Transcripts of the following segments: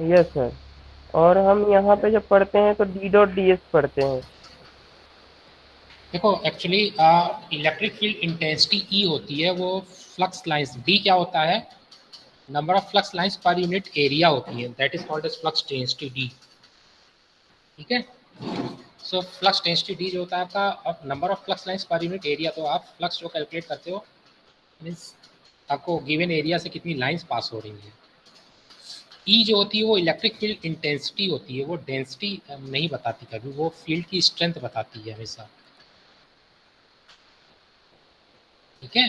Yes sir. और हम यहाँ पे जब पढ़ते हैं तो डी डॉट डी एस पढ़ते हैं। देखो actually electric field intensity E होती है, वो फ्लक्स लाइंस, डी क्या होता है, number of flux lines per unit area होती है, that is called as flux density D. ठीक है, सो फ्लक्स डेंसिटी डी जो होता है आपका, अब number of flux lines per unit area, तो आप फ्लक्स जो कैलकुलेट करते हो मीन्स आपको गिवन एरिया से कितनी लाइंस पास हो रही हैं। ई जो होती है वो इलेक्ट्रिक फील्ड इंटेंसिटी होती है, वो डेंसिटी नहीं बताती कभी, वो फील्ड की स्ट्रेंथ बताती है हमेशा। ठीक है,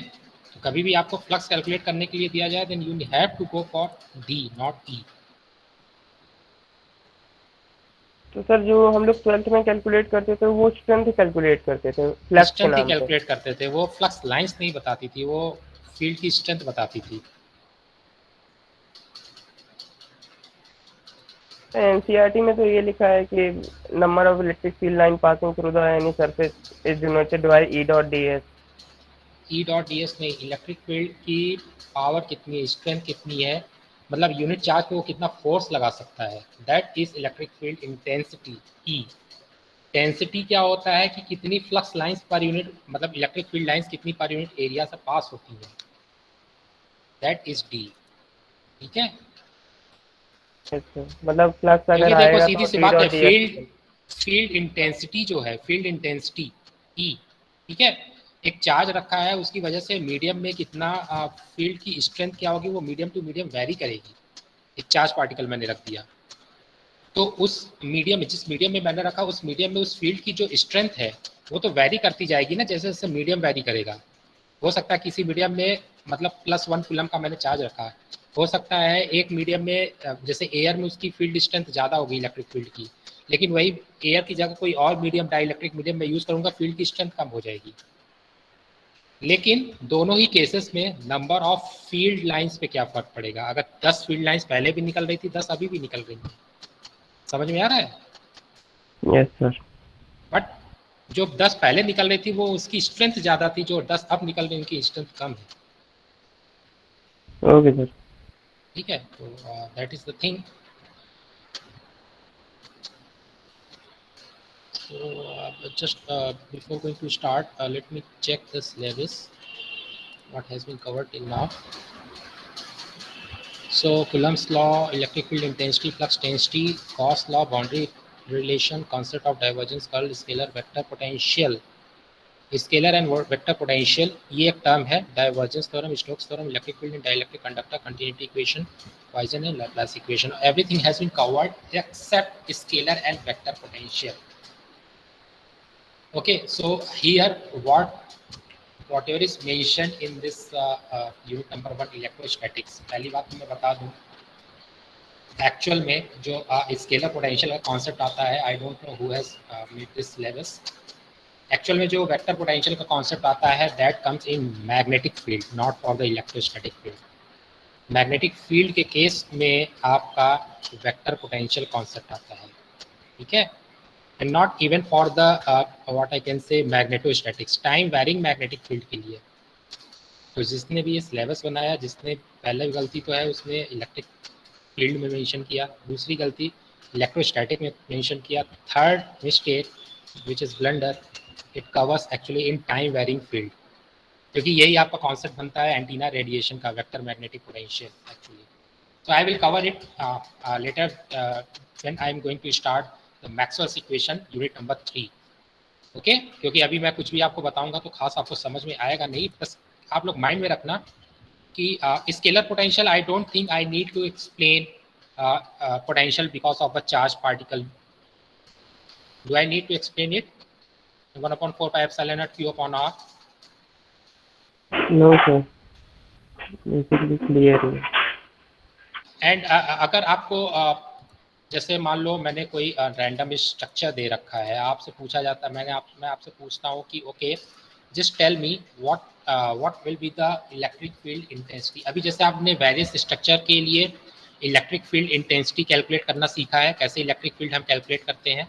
तो कभी भी आपको फ्लक्स कैलकुलेट करने के लिए दिया जाए then you have to go for D not E. तो सर जो हम लोग 12th में कैलकुलेट करते थे वो स्ट्रेंथ कैलकुलेट करते थे फ्लक्स के स्ट्रेंथ ही नाम पे। कैलकुलेट करते थे, वो फ्लक्स लाइंस नहीं बताती थी, वो फील्ड की स्ट्रेंथ बताती थी। एनसीईआरटी में तो ये लिखा है कि number of electric field line passing through the any surface is denoted by E dot D S. E dot D S नहीं, इलेक्ट्रिक फील्ड की पावर कितनी है, स्ट्रेंथ कितनी है, मतलब यूनिट चार्ज पे वो कितना फोर्स लगा सकता है, that is electric field intensity E. Density क्या होता है कि कितनी फ्लक्स लाइंस पर यूनिट, मतलब इलेक्ट्रिक फील्ड लाइंस कितनी पर यूनिट एरिया से पास होती है, दैट इज डी। ठीक है, अच्छा, मतलब फ्लक्स अगर क्योंकि देखो आएगा सीधी तो सी डी बात है, dot D S. Field field intensity जो है, फील्ड इंटेंसिटी ई, ठीक है, एक चार्ज रखा है उसकी वजह से मीडियम में कितना फील्ड की स्ट्रेंथ क्या होगी, वो मीडियम टू मीडियम वेरी करेगी। एक चार्ज पार्टिकल मैंने रख दिया, तो उस मीडियम में, जिस मीडियम में मैंने रखा उस मीडियम में उस फील्ड की जो स्ट्रेंथ है वो तो वेरी करती जाएगी ना, जैसे जैसे मीडियम वेरी करेगा। हो सकता है किसी मीडियम में मतलब +1 कूलम का मैंने चार्ज रखा है, हो सकता है एक मीडियम में जैसे एयर में उसकी फील्ड स्ट्रेंथ ज़्यादा होगी इलेक्ट्रिक फील्ड की, लेकिन वही एयर की जगह कोई और मीडियम डाई इलेक्ट्रिक मीडियम में यूज़ करूँगा, फील्ड की स्ट्रेंथ कम हो जाएगी। लेकिन दोनों ही केसेस में नंबर ऑफ फील्ड लाइंस पे क्या फर्क पड़ेगा, अगर 10 फील्ड लाइंस पहले भी निकल रही थी, 10 अभी भी निकल रही है। समझ में आ रहा है? Yes sir. बट जो 10 पहले निकल रही थी वो उसकी स्ट्रेंथ ज़्यादा थी, जो 10 अब निकल रही उनकी स्ट्रेंथ कम है। Okay sir. ठीक है, तो that is the thing. So just before going to start, let me check the syllabus what has been covered till now. So Coulomb's law, electric field intensity, flux density, Gauss law, boundary relation, concept of divergence, curl, scalar, vector potential, scalar and vector potential, ये एक term है, divergence theorem, Stokes theorem, electric field in dielectric conductor, continuity equation, Poisson and Laplace equation, everything has been covered except scalar and vector potential. Okay, so here whatever is mentioned in this unit number 1 electrostatics, पहली बात तो मैं बता दूं, actual में जो scalar potential का concept आता है, I don't know who has made this syllabus. Actual में जो वेक्टर पोटेंशियल का कॉन्सेप्ट आता है that comes in magnetic field, not for the electrostatic field. Magnetic field के केस में आपका वेक्टर पोटेंशियल कॉन्सेप्ट आता है। ठीक है, and not even for the what I can से magnetostatics, time varying magnetic field के लिए। तो जिसने भी ये सिलेबस बनाया, जिसने पहले गलती तो है उसने इलेक्ट्रिक फील्ड में मेंशन किया, दूसरी गलती इलेक्ट्रोस्टैटिक में मेंशन किया, third mistake which is blunder, it covers actually in time varying field, क्योंकि यही आपका कॉन्सेप्ट बनता है एंटीना रेडिएशन का, vector magnetic potential actually. So I will cover it later when I am going to start the Maxwell's equation unit number 3. Okay, क्योंकि अभी मैं कुछ भी आपको बताऊंगा तो खास आपको समझ में आएगा नहीं, बस आप लोग माइंड में रखना कि scalar potential I don't think I need to explain potential because of a charge particle. Do I need to explain it? 1/4 pi epsilon naught q upon r। No sir, basically clear है। And अगर आपको जैसे मान लो मैंने कोई random structure दे रखा है, आपसे पूछा जाता है, मैं आपसे पूछता हूँ कि okay just tell me what will be the electric field intensity. अभी जैसे आपने वेरियस स्ट्रक्चर के लिए इलेक्ट्रिक फील्ड इंटेंसिटी कैलकुलेट करना सीखा है, कैसे इलेक्ट्रिक फील्ड हम कैलकुलेट करते हैं।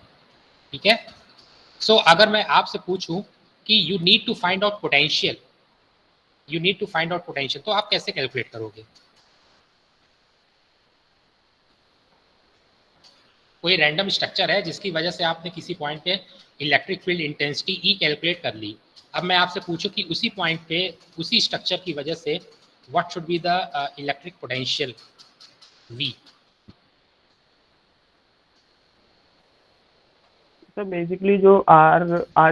ठीक है, सो अगर मैं आपसे पूछूं कि you need to find out potential, तो आप कैसे कैलकुलेट करोगे? कोई रैंडम स्ट्रक्चर है जिसकी वजह से आपने किसी पॉइंट पे इलेक्ट्रिक फील्ड इंटेंसिटी ई कैलकुलेट कर ली। अब मैं आपसे पूछूं कि उसी पॉइंट पे उसी स्ट्रक्चर की वजह से what should be the electric potential V. Sir basically जो आर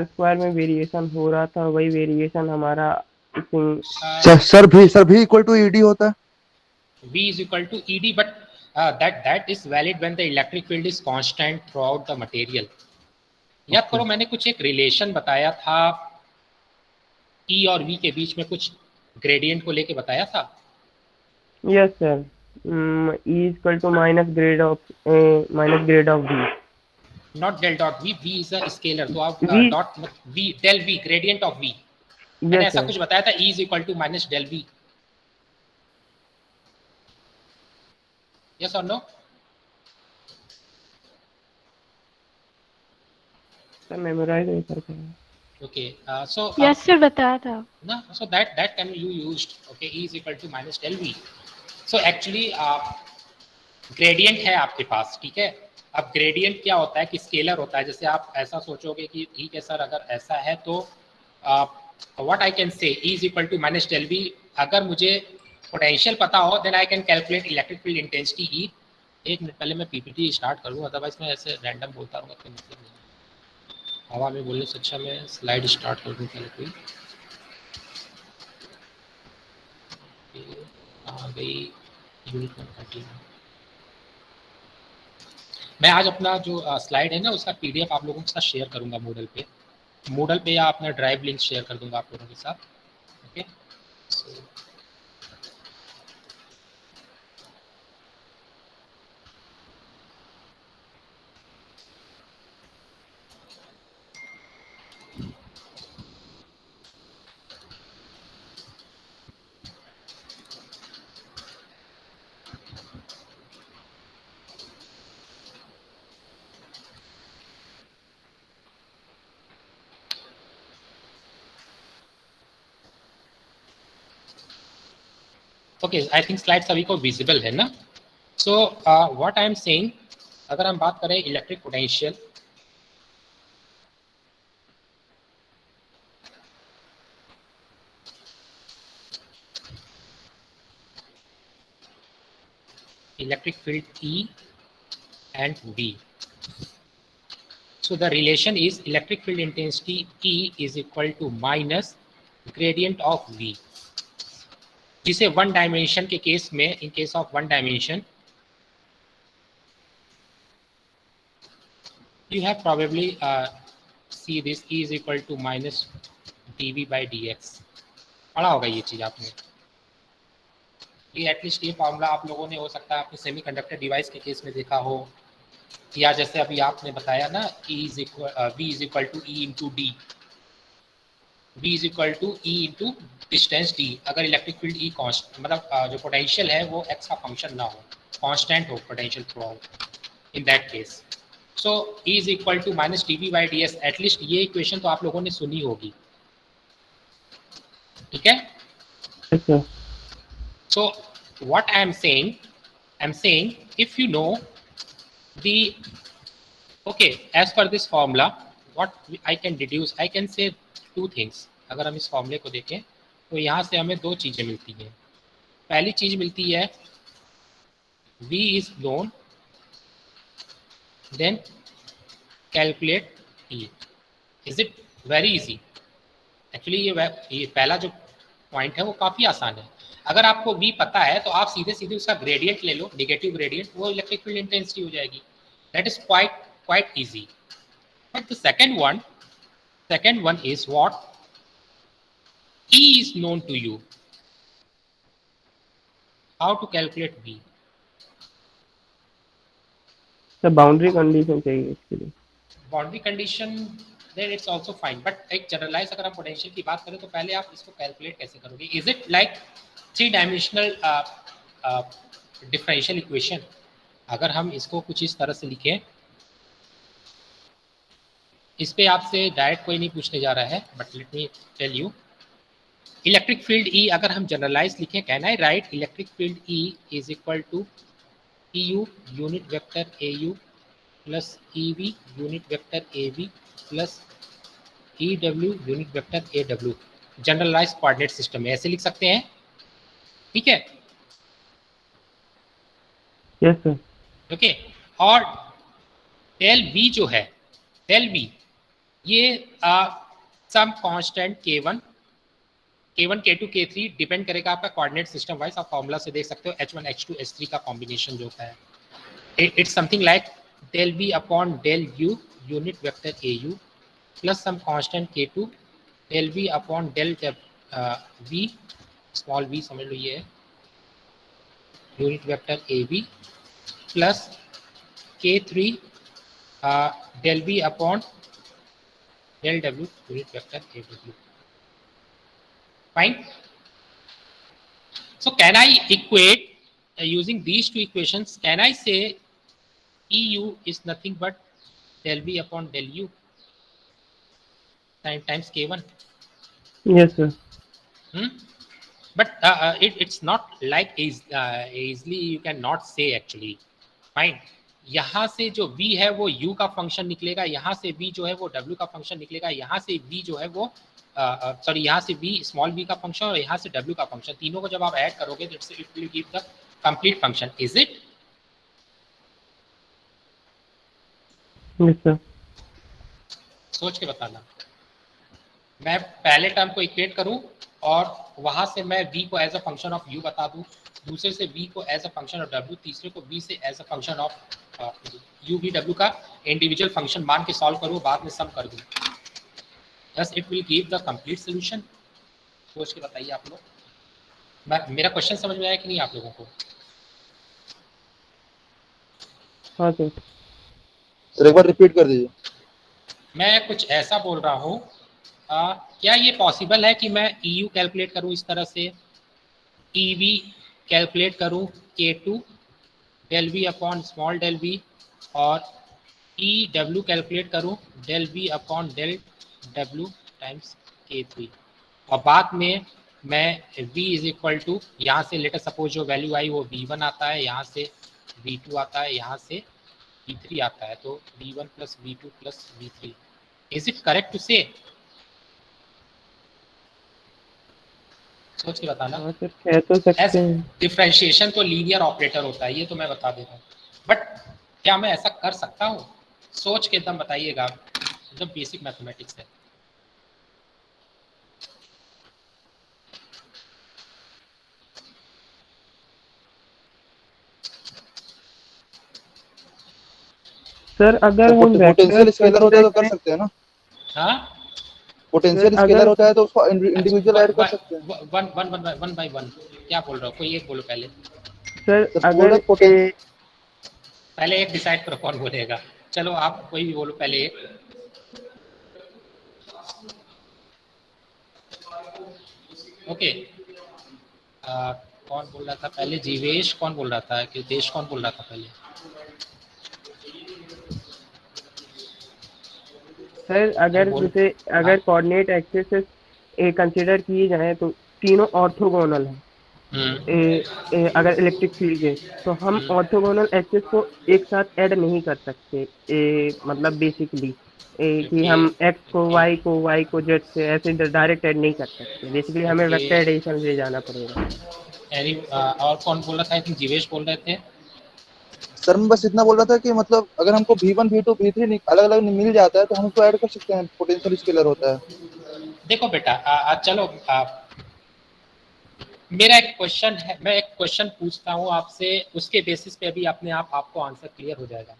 स्क्वायर में वेरिएशन हो रहा था वही वेरिएशन हमारा सर भी इक्वल टू ईडी होता है। V is equal to ED, but that is valid when the electric field is constant throughout the material. याद करो मैंने कुछ एक रिलेशन बताया था E और V के बीच में, कुछ ग्रेडियंट को लेके बताया था। Yes sir, E equal to minus grad of V, not del dot V, V is a scalar, तो आप V dot V del V gradient of V, मैंने यस ऐसा सर। कुछ बताया था। E is equal to minus del V, yes और no? Sir memorise नहीं करते हैं। Okay, so यस सर बताया था ना, so that can you used, okay, E is equal to minus del V. So actually gradient है आपके पास, ठीक है। अब ग्रेडियंट क्या होता है कि स्केलर होता है। जैसे आप ऐसा सोचोगे कि ठीक है सर, अगर ऐसा है तो व्हाट आई कैन से E is equal to minus del V। अगर मुझे पोटेंशियल पता हो then I can calculate electric field intensity E। एक मिनट पहले मैं पीपीटी स्टार्ट करूँ, अदरवाइज मैं ऐसे रैंडम बोलता रहूँगा तो मतलब नहीं। हवा में बोलने से अच्छा मैं स्लाइड स्टार्ट कर दूँ पहले कोई। आ गई यूनिट नंबर 13। मैं आज अपना जो स्लाइड है ना उसका पीडीएफ आप लोगों के साथ शेयर करूंगा मूडल पे या अपना ड्राइव लिंक शेयर कर दूंगा आप लोगों के साथ, okay. Okay, I think slide सभी को विजिबल है ना। So what I am saying, अगर हम बात करें electric potential, electric field E and V. So the relation is electric field intensity E is equal to minus gradient of V, जिसे one dimension के केस में, in case of one dimension, you have probably see this E is equal to minus dV by dx। पढ़ा होगा ये चीज आपने, ये at least ये फॉर्मूला आप लोगों ने हो सकता है आपने सेमीकंडक्टर डिवाइस के केस में देखा हो, या जैसे अभी आपने बताया ना V is equal to E into D, V is equal to E into distance D। अगर इलेक्ट्रिक फील्ड E कॉन्स्ट मतलब जो पोटेंशियल है वो x का फंक्शन ना हो, कांस्टेंट हो potential through out, in that case so E is equal to minus dV by ds। At least ये इक्वेशन तो आप लोगों ने सुनी होगी, ठीक है। अच्छा So what I am saying if you know the, okay, as per this formula what I can deduce, I can say two things। अगर हम इस फॉर्मूले को देखें तो यहाँ से हमें दो चीज़ें मिलती हैं। पहली चीज़ मिलती है V is known, then calculate E। Is it very easy? Actually ये पहला जो पॉइंट है वो काफ़ी आसान है। अगर आपको V पता है तो आप सीधे सीधे उसका ग्रेडियंट ले लो, नेगेटिव ग्रेडियंट, वो इलेक्ट्रिक फील्ड इंटेंसिटी हो जाएगी। That is quite easy. But the second one is what E is known to you, how to calculate V। Sir boundary condition चाहिए इसके लिए। Boundary condition then it's also fine, but एक generalise अगर हम potential की बात करें तो पहले आप इसको कैलकुलेट कैसे करोगे। Is it like 3 dimensional differential equation? अगर हम इसको कुछ इस तरह से लिखें, इस पे आपसे डायरेक्ट कोई नहीं पूछने जा रहा है, but let me tell you. Electric field E अगर हम जनरलाइज लिखें, can I write electric field E is equal to EU unit vector AU plus EV unit vector AB plus EW unit vector AW generalise coordinate system है, ऐसे लिख सकते हैं, ठीक है। Yes sir. ओके, और डेल V जो है, डेल V ये some constant K1 K2 K3 depend करेगा आपका कोऑर्डिनेट सिस्टम वाइज। आप फॉर्मूला से देख सकते हो H1 H2 H3 का कॉम्बिनेशन जो होता है, it's something like del V upon del U unit vector AU plus some constant K2 del V upon del V small v समझ लो ये है unit vector AB plus K3 del V upon del W unit vector AW. Fine. So can I equate using these two equations? Can I say EU is nothing but del V upon del U times K1? Yes sir. But it's not like easily you cannot say actually. Fine. यहाँ से जो v है वो u का function निकलेगा, यहाँ से v जो है वो w का फंक्शन निकलेगा, यहाँ से v जो है वो सॉरी यहाँ से v स्मॉल v का फंक्शन और यहाँ से w का फंक्शन, तीनों को जब आप ऐड करोगे तो it will give the complete function. Is it? Yes sir. सोच के बताना। मैं पहले टर्म को इक्वेट करूं और वहां से मैं v को as a function of u बता दूं, दूसरे से v को as a function of w, तीसरे को v से as a function of u v w का इंडिविजुअल फंक्शन मान के सॉल्व करूं, बाद में सम कर दूं, बस it will give the complete solution. सोच के बताइए आप लोग। मेरा क्वेश्चन समझ में आया कि नहीं आप लोगों को? हाँ सर। सर एक बार रिपीट कर दीजिए। मैं कुछ ऐसा बोल रहा हूँ, क्या ये पॉसिबल है कि मैं EU कैलकुलेट करूँ इस तरह से, EV कैलकुलेट करूँ K2 del V upon small del V और EW कैलकुलेट करूँ del V upon del W times K3 और बाद में मैं V इज इक्वल टू यहाँ से लेटर सपोज जो वैल्यू आई वो V1 आता है, यहाँ से V2 आता है, यहाँ से V3 आता है, तो V1 plus V2 plus V3। Is it correct to say? सोच के बताना। हाँ सर, कह तो सकते हैं। डिफरेंशिएशन तो लीनियर ऑपरेटर होता है, ये तो मैं बता देता हूँ, बट क्या मैं ऐसा कर सकता हूँ? सोच के एकदम बताइएगा, जो बेसिक मैथमेटिक्स है। सर अगर हम पोटेंशियल स्केलर होता है तो कर सकते हैं ना? हाँ, पोटेंशियल स्केलर होता है तो उसको इंडिविजुअल ऐड कर सकते हैं। वन बाय वन क्या बोल रहा हो? कोई एक बोलो पहले। सर अगर पहले एक डिसाइड करो कौन बोलेगा। चलो आप कोई भी बोलो पहले एक। ओके, कौन बोल रहा था पहले? जीवेश कौन बोल रहा था कि देश कौन बोल रहा था पहले? सर अगर जैसे अगर कोऑर्डिनेट एक्सिस कंसीडर किए जाए तो तीनों ऑर्थोगोनल हैं। अगर इलेक्ट्रिक फील्ड के, तो हम ऑर्थोगोनल एक्सिस को एक साथ ऐड नहीं कर सकते, मतलब बेसिकली कि हम x को y को z से ऐसे डायरेक्ट ऐड नहीं कर सकते, बेसिकली हमें वेक्टर एडिशन से जाना पड़ेगा। और कौन बोल रहा था? आई थिंक जीवेश बोल रहे थे। सर मैं बस इतना बोल रहा था कि मतलब अगर हमको V1 V2 V3 अलग अलग मिल जाता है तो हम उसको ऐड कर सकते हैं, पोटेंशियल स्केलर होता है। देखो बेटा, चलो मेरा एक क्वेश्चन है, मैं एक क्वेश्चन पूछता हूँ आपसे, उसके बेसिस पे अभी अपने आपको आंसर क्लियर हो जाएगा।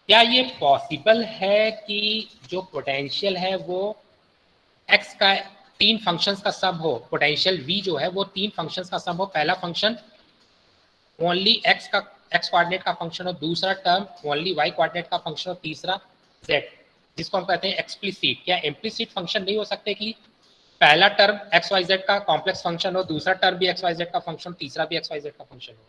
क्या ये पॉसिबल है कि जो पोटेंशियल है वो x का तीन फंक्शंस का सम हो? पोटेंशियल v जो है वो तीन फंक्शंस का सम हो, पहला फंक्शन ओनली x कोऑर्डिनेट का फंक्शन हो, दूसरा टर्म ओनली y कोऑर्डिनेट का फंक्शन हो, तीसरा z, जिसको हम कहते हैं एक्सप्लिसिट। क्या इम्प्लिसिट फंक्शन नहीं हो सकते कि पहला टर्म xyz का कॉम्प्लेक्स फंक्शन हो, दूसरा टर्म भी xyz का फंक्शन, तीसरा भी xyz का फंक्शन हो?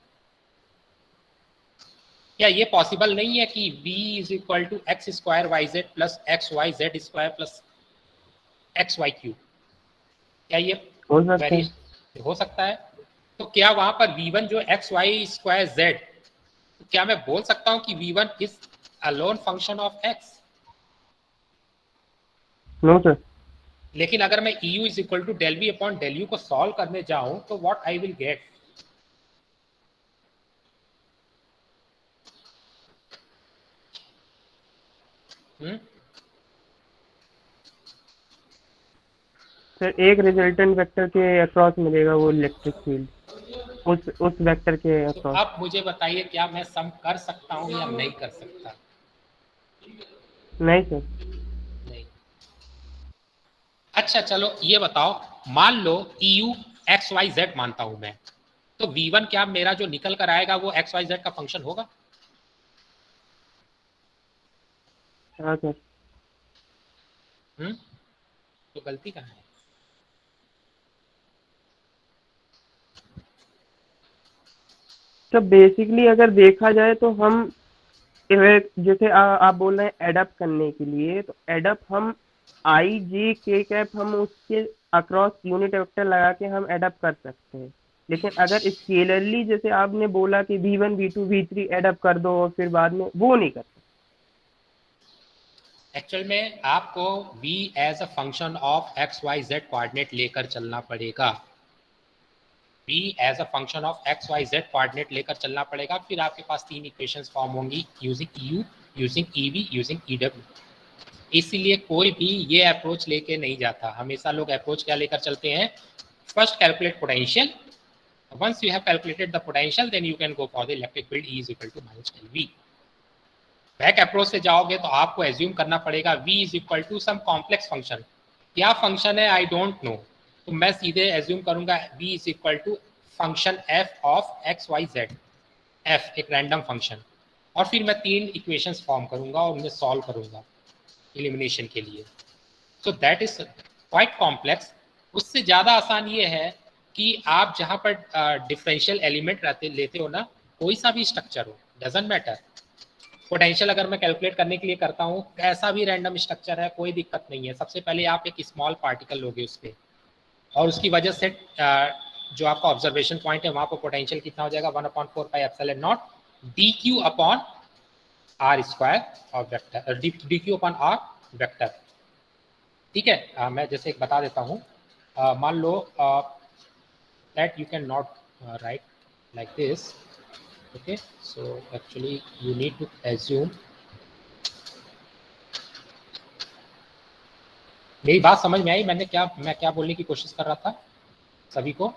क्या ये पॉसिबल नहीं है कि v is equal to x square y z plus x y z square plus x y cube? क्या ये हो सकता है? तो क्या वहां पर v1 जो एक्स वाई स्क्वायर जेड, क्या मैं बोल सकता हूँ कि v1 is alone function of x? No sir. लेकिन अगर मैं EU is equal to del v upon del u को सॉल्व करने जाऊं तो what I will get? Sir एक रिजल्टेंट वेक्टर के अक्रॉस मिलेगा वो इलेक्ट्रिक फील्ड, उस वेक्टर के तो अक्रॉस। अब मुझे बताइए क्या मैं सम कर सकता हूं या नहीं कर सकता? नहीं सर। नहीं। अच्छा चलो ये बताओ, मान लो EU XYZ मानता हूं मैं, तो V1 क्या मेरा जो निकल कर आएगा वो XYZ का फंक्शन होगा? हाँ सर। तो गलती कहाँ है? तो बेसिकली अगर देखा जाए तो हम जैसे आप बोल रहे हैं एडअप करने के लिए, तो एडअप हम आई जे के कैप हम उसके अक्रॉस यूनिट वेक्टर लगा के हम एडअप कर सकते हैं। लेकिन अगर स्केलरली जैसे आपने बोला कि V1 V2 V3 एडअप कर दो और फिर बाद में, वो नहीं कर सकते। एक्चुअल में आपको V as a function of XYZ coordinate लेकर चलना पड़ेगा। V as a function of XYZ coordinate लेकर चलना पड़ेगा, फिर आपके पास 3 इक्वेशंस फॉर्म होंगी using EU, using EV, using EW। इसीलिए कोई भी ये अप्रोच लेके नहीं जाता, हमेशा लोग अप्रोच क्या लेकर चलते हैं? First calculate potential, once you have calculated the potential then you can go for the electric field E is equal to minus del V। Back approach से जाओगे तो आपको एज्यूम करना पड़ेगा V is equal to some complex function. क्या function है I don't no, तो मैं सीधे एज्यूम करूंगा V is equal to function f of XYZ, f एक रैंडम फंक्शन, और फिर मैं 3 इक्वेशंस फॉर्म करूंगा और उन्हें सॉल्व करूंगा एलिमिनेशन के लिए। सो दैट इज क्वाइट कॉम्प्लेक्स। उससे ज़्यादा आसान ये है कि आप जहाँ पर डिफरेंशियल एलिमेंट लेते हो ना, कोई सा भी स्ट्रक्चर हो, डजेंट मैटर। पोटेंशियल अगर मैं कैलकुलेट करने के लिए करता हूँ, कैसा भी रैंडम स्ट्रक्चर है, कोई दिक्कत नहीं है। सबसे पहले आप एक स्मॉल पार्टिकल लोगे उस पर, और उसकी वजह से जो आपका ऑब्जर्वेशन पॉइंट है वहाँ पर पोटेंशियल कितना हो जाएगा? 1/4 pi epsilon naught dq upon r square और vector, dq upon r vector. ठीक है, मैं जैसे एक बता देता हूँ, मान लो that you can not write like this, okay? So actually you need to assume, मेरी बात समझ में आई? मैं क्या बोलने की कोशिश कर रहा था सभी को?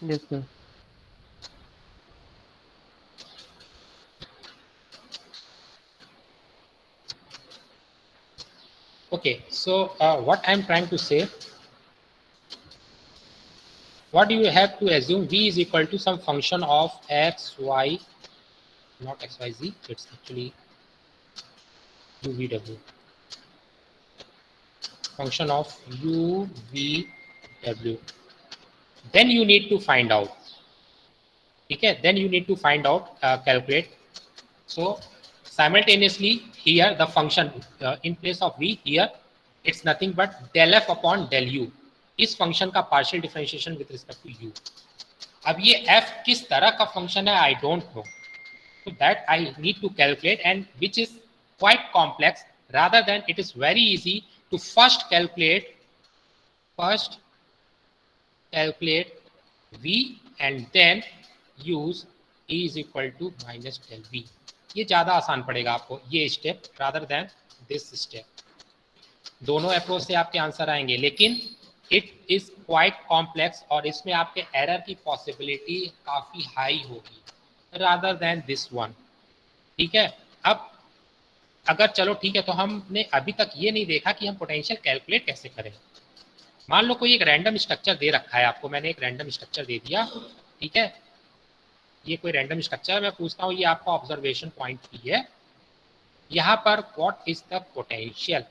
Yes sir. Okay, so what I'm trying to say, what do you have to assume? V is equal to some function of x, y, not x, y, z, it's actually u, v, w, function of u, v, w. Then you need to find out, okay? Then you need to find out, calculate. So simultaneously here the function in place of v, here it's nothing but del f upon del u, इस function का partial differentiation with respect to u। अब ये f किस तरह का function है I don't know, so that I need to calculate, and which is quite complex, rather than it is very easy to first calculate v and then use E is equal to minus del v। ये ज़्यादा आसान पड़ेगा आपको ये step rather than this step. दोनों approach से आपके answer आएंगे, लेकिन इट इज क्वाइट कॉम्प्लेक्स और इसमें आपके एरर की पॉसिबिलिटी काफ़ी हाई होगी रादर देन दिस वन। ठीक है, अब अगर चलो ठीक है, तो हमने अभी तक ये नहीं देखा कि हम पोटेंशियल कैलकुलेट कैसे करें। मान लो कोई एक रैंडम स्ट्रक्चर दे रखा है आपको, मैंने एक रैंडम स्ट्रक्चर दे दिया, ठीक है, ये कोई रैंडम स्ट्रक्चर, मैं पूछता हूँ ये आपका ऑब्जर्वेशन पॉइंट भी है, यहाँ पर व्हाट इज द पोटेंशियल।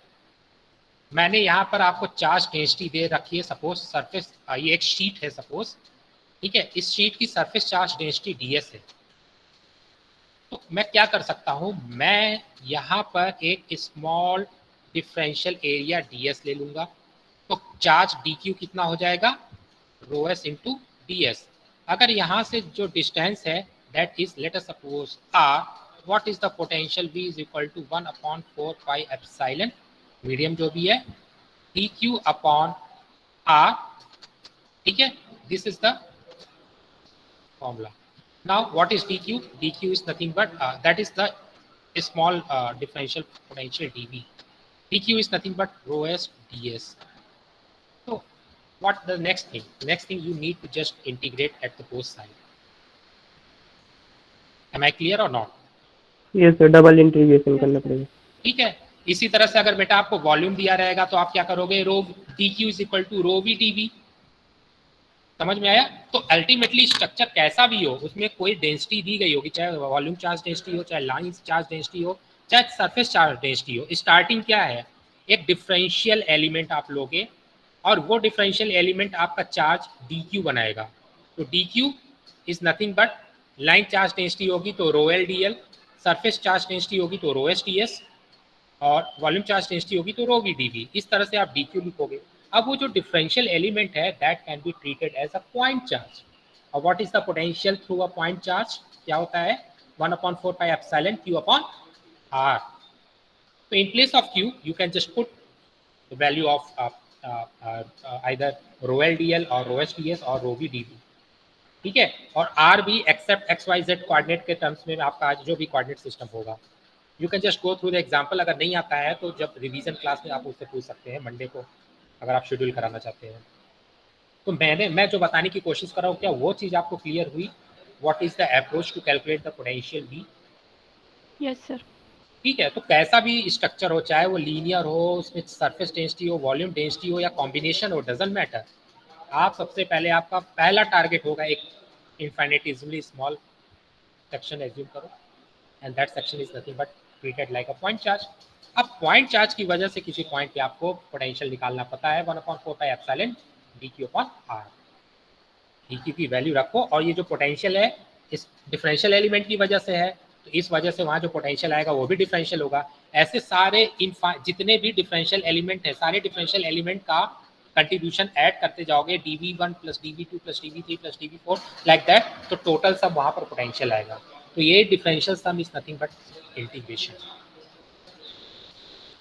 मैंने यहाँ पर आपको चार्ज डेंसिटी दे रखी है, सपोज सरफेस, ये एक शीट है सपोज, ठीक है, इस शीट की सरफेस चार्ज डेंसिटी ds है। तो मैं क्या कर सकता हूँ, मैं यहाँ पर एक स्मॉल डिफरेंशियल एरिया ds ले लूँगा, तो चार्ज dq कितना हो जाएगा? ρs into ds। अगर यहाँ से जो डिस्टेंस है that is, let us suppose R, what is the potential V is equal to 1/4 pi epsilon medium जो भी है dq upon R, ठीक है, this is the formula. Now what is dq? Dq is nothing but that is the small differential potential dV. dq is nothing but rho s ds. So what the next thing? The next thing you need to just integrate at the both sides. Am I clear or not? Yes sir, double integration करना पड़ेगा. ठीक है. इसी तरह से अगर बेटा आपको वॉल्यूम दिया रहेगा तो आप क्या करोगे, rho dq is equal to rho v dv. समझ में आया? तो अल्टीमेटली स्ट्रक्चर कैसा भी हो उसमें कोई डेंसिटी दी गई होगी, चाहे वॉल्यूम चार्ज डेंसिटी हो, चाहे लाइन चार्ज डेंसिटी हो, चाहे सरफेस चार्ज डेंसिटी हो. स्टार्टिंग क्या है, एक डिफरेंशियल एलिमेंट आप लोगे और वो डिफरेंशियल एलिमेंट आपका चार्ज dq बनाएगा. तो dq is nothing but line charge density होगी तो rho L D L, surface charge density होगी तो रो एस डी एस, और वॉल्यूम चार्ज डेंसिटी होगी तो रो वी डी वी. इस तरह से आप dq लिखोगे. अब वो जो डिफरेंशियल एलिमेंट है that can be treated as a point charge. और what is the potential through a point charge? क्या होता है, 1/4 pi epsilon q upon r. So in place of q you can just put the value of either rho l dl or rho s ds or rho v dv. ठीक है. और r भी except x y z coordinate के terms में आपका जो भी coordinate system होगा. You can just go through the example. अगर नहीं आता है तो जब रिवीजन क्लास में आप उससे पूछ सकते हैं मंडे को, अगर आप शेड्यूल कराना चाहते हैं. तो मैं जो बताने की कोशिश कर रहा हूँ, क्या वो चीज़ आपको क्लियर हुई? What is the approach to calculate the potential V? Yes sir. ठीक है. तो कैसा भी स्ट्रक्चर हो, चाहे वो लीनियर हो, उसमें सरफेस डेंसिटी हो, वॉल्यूम डेंसिटी हो या कॉम्बिनेशन हो, डजंट मैटर. आप सबसे पहले आपका पहला टारगेट होगा एक इनफाइनेटिमली स्मॉल सेक्शन एज्यूम करो, and that section is nothing but treated like a point charge. अब पॉइंट चार्ज की वजह से किसी पॉइंट पे आपको पोटेंशियल निकालना पता है, 1/4 pi epsilon dq upon r. dq की वैल्यू रखो, और ये जो पोटेंशियल है इस डिफरेंशियल एलिमेंट की वजह से है, तो इस वजह से वहाँ जो पोटेंशियल आएगा वो भी डिफरेंशियल होगा. ऐसे सारे जितने भी डिफरेंशियल एलिमेंट है, सारे डिफरेंशियल एलिमेंट का कंट्रीब्यूशन ऐड करते जाओगे, dv1 plus dv2 plus dv3 plus dv4 like that, तो टोटल सब वहाँ पर पोटेंशियल आएगा. तो ये differential some is nothing but integration.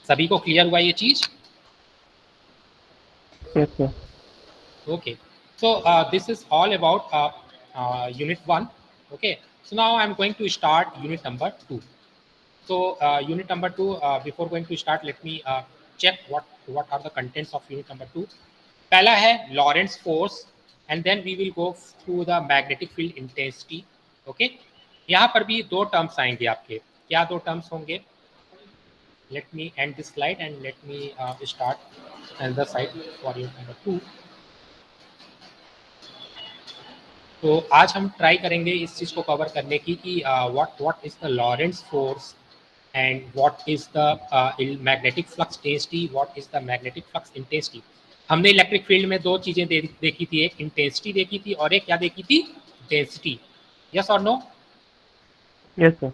सभी को क्लियर हुआ ये चीज? Yes sir. Okay. So this is all about unit 1. Okay. So now I'm going to start unit number 2. So unit number 2, before going to start, let me check what are the contents of unit number 2. पहला है Lorentz force, and then we will go through the magnetic field intensity. Okay. यहाँ पर भी दो terms आएंगे आपके. क्या दो टर्म्स होंगे? Let me end this slide and let me start another side for unit number 2. तो आज हम ट्राई करेंगे इस चीज़ को कवर करने की कि what is the Lorentz force and what is the magnetic flux density, what is the magnetic flux intensity. हमने इलेक्ट्रिक फील्ड में दो चीज़ें देखी थी, एक इंटेंसिटी देखी थी और एक क्या देखी थी, डेंसिटी. यस और नो? Yes sir.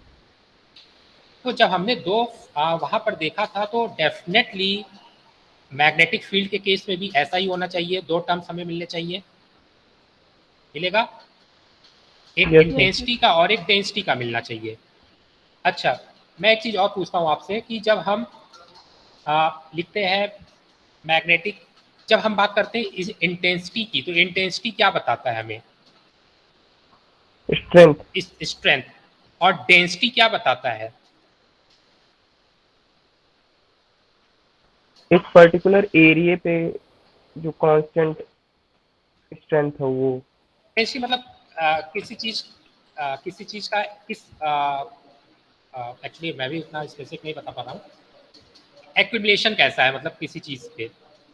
तो जब हमने दो वहाँ पर देखा था तो डेफिनेटली मैग्नेटिक फील्ड के केस में भी ऐसा ही होना चाहिए. दो टर्म्स हमें मिलने चाहिए. मिलेगा? एक Yes, इंटेंसिटी का और एक डेंसिटी का मिलना चाहिए. अच्छा, मैं एक चीज़ और पूछता हूँ आपसे कि जब हम लिखते हैं मैग्नेटिक, जब हम बात करते हैं इस इंटेंसिटी की, तो इंटेंसिटी क्या बताता है हमें? Strength. इस स्ट्रेंथ. और डेंसिटी क्या बताता है? एक पर्टिकुलर एरिया पे जो कांस्टेंट स्ट्रेंथ हो वो. डेंसिटी मतलब किसी चीज़ का किस एक्चुअली मैं भी उतना स्पेसिफिक नहीं बता पा रहा हूँ. एक्यूमुलेशन कैसा है, मतलब किसी चीज़ पे.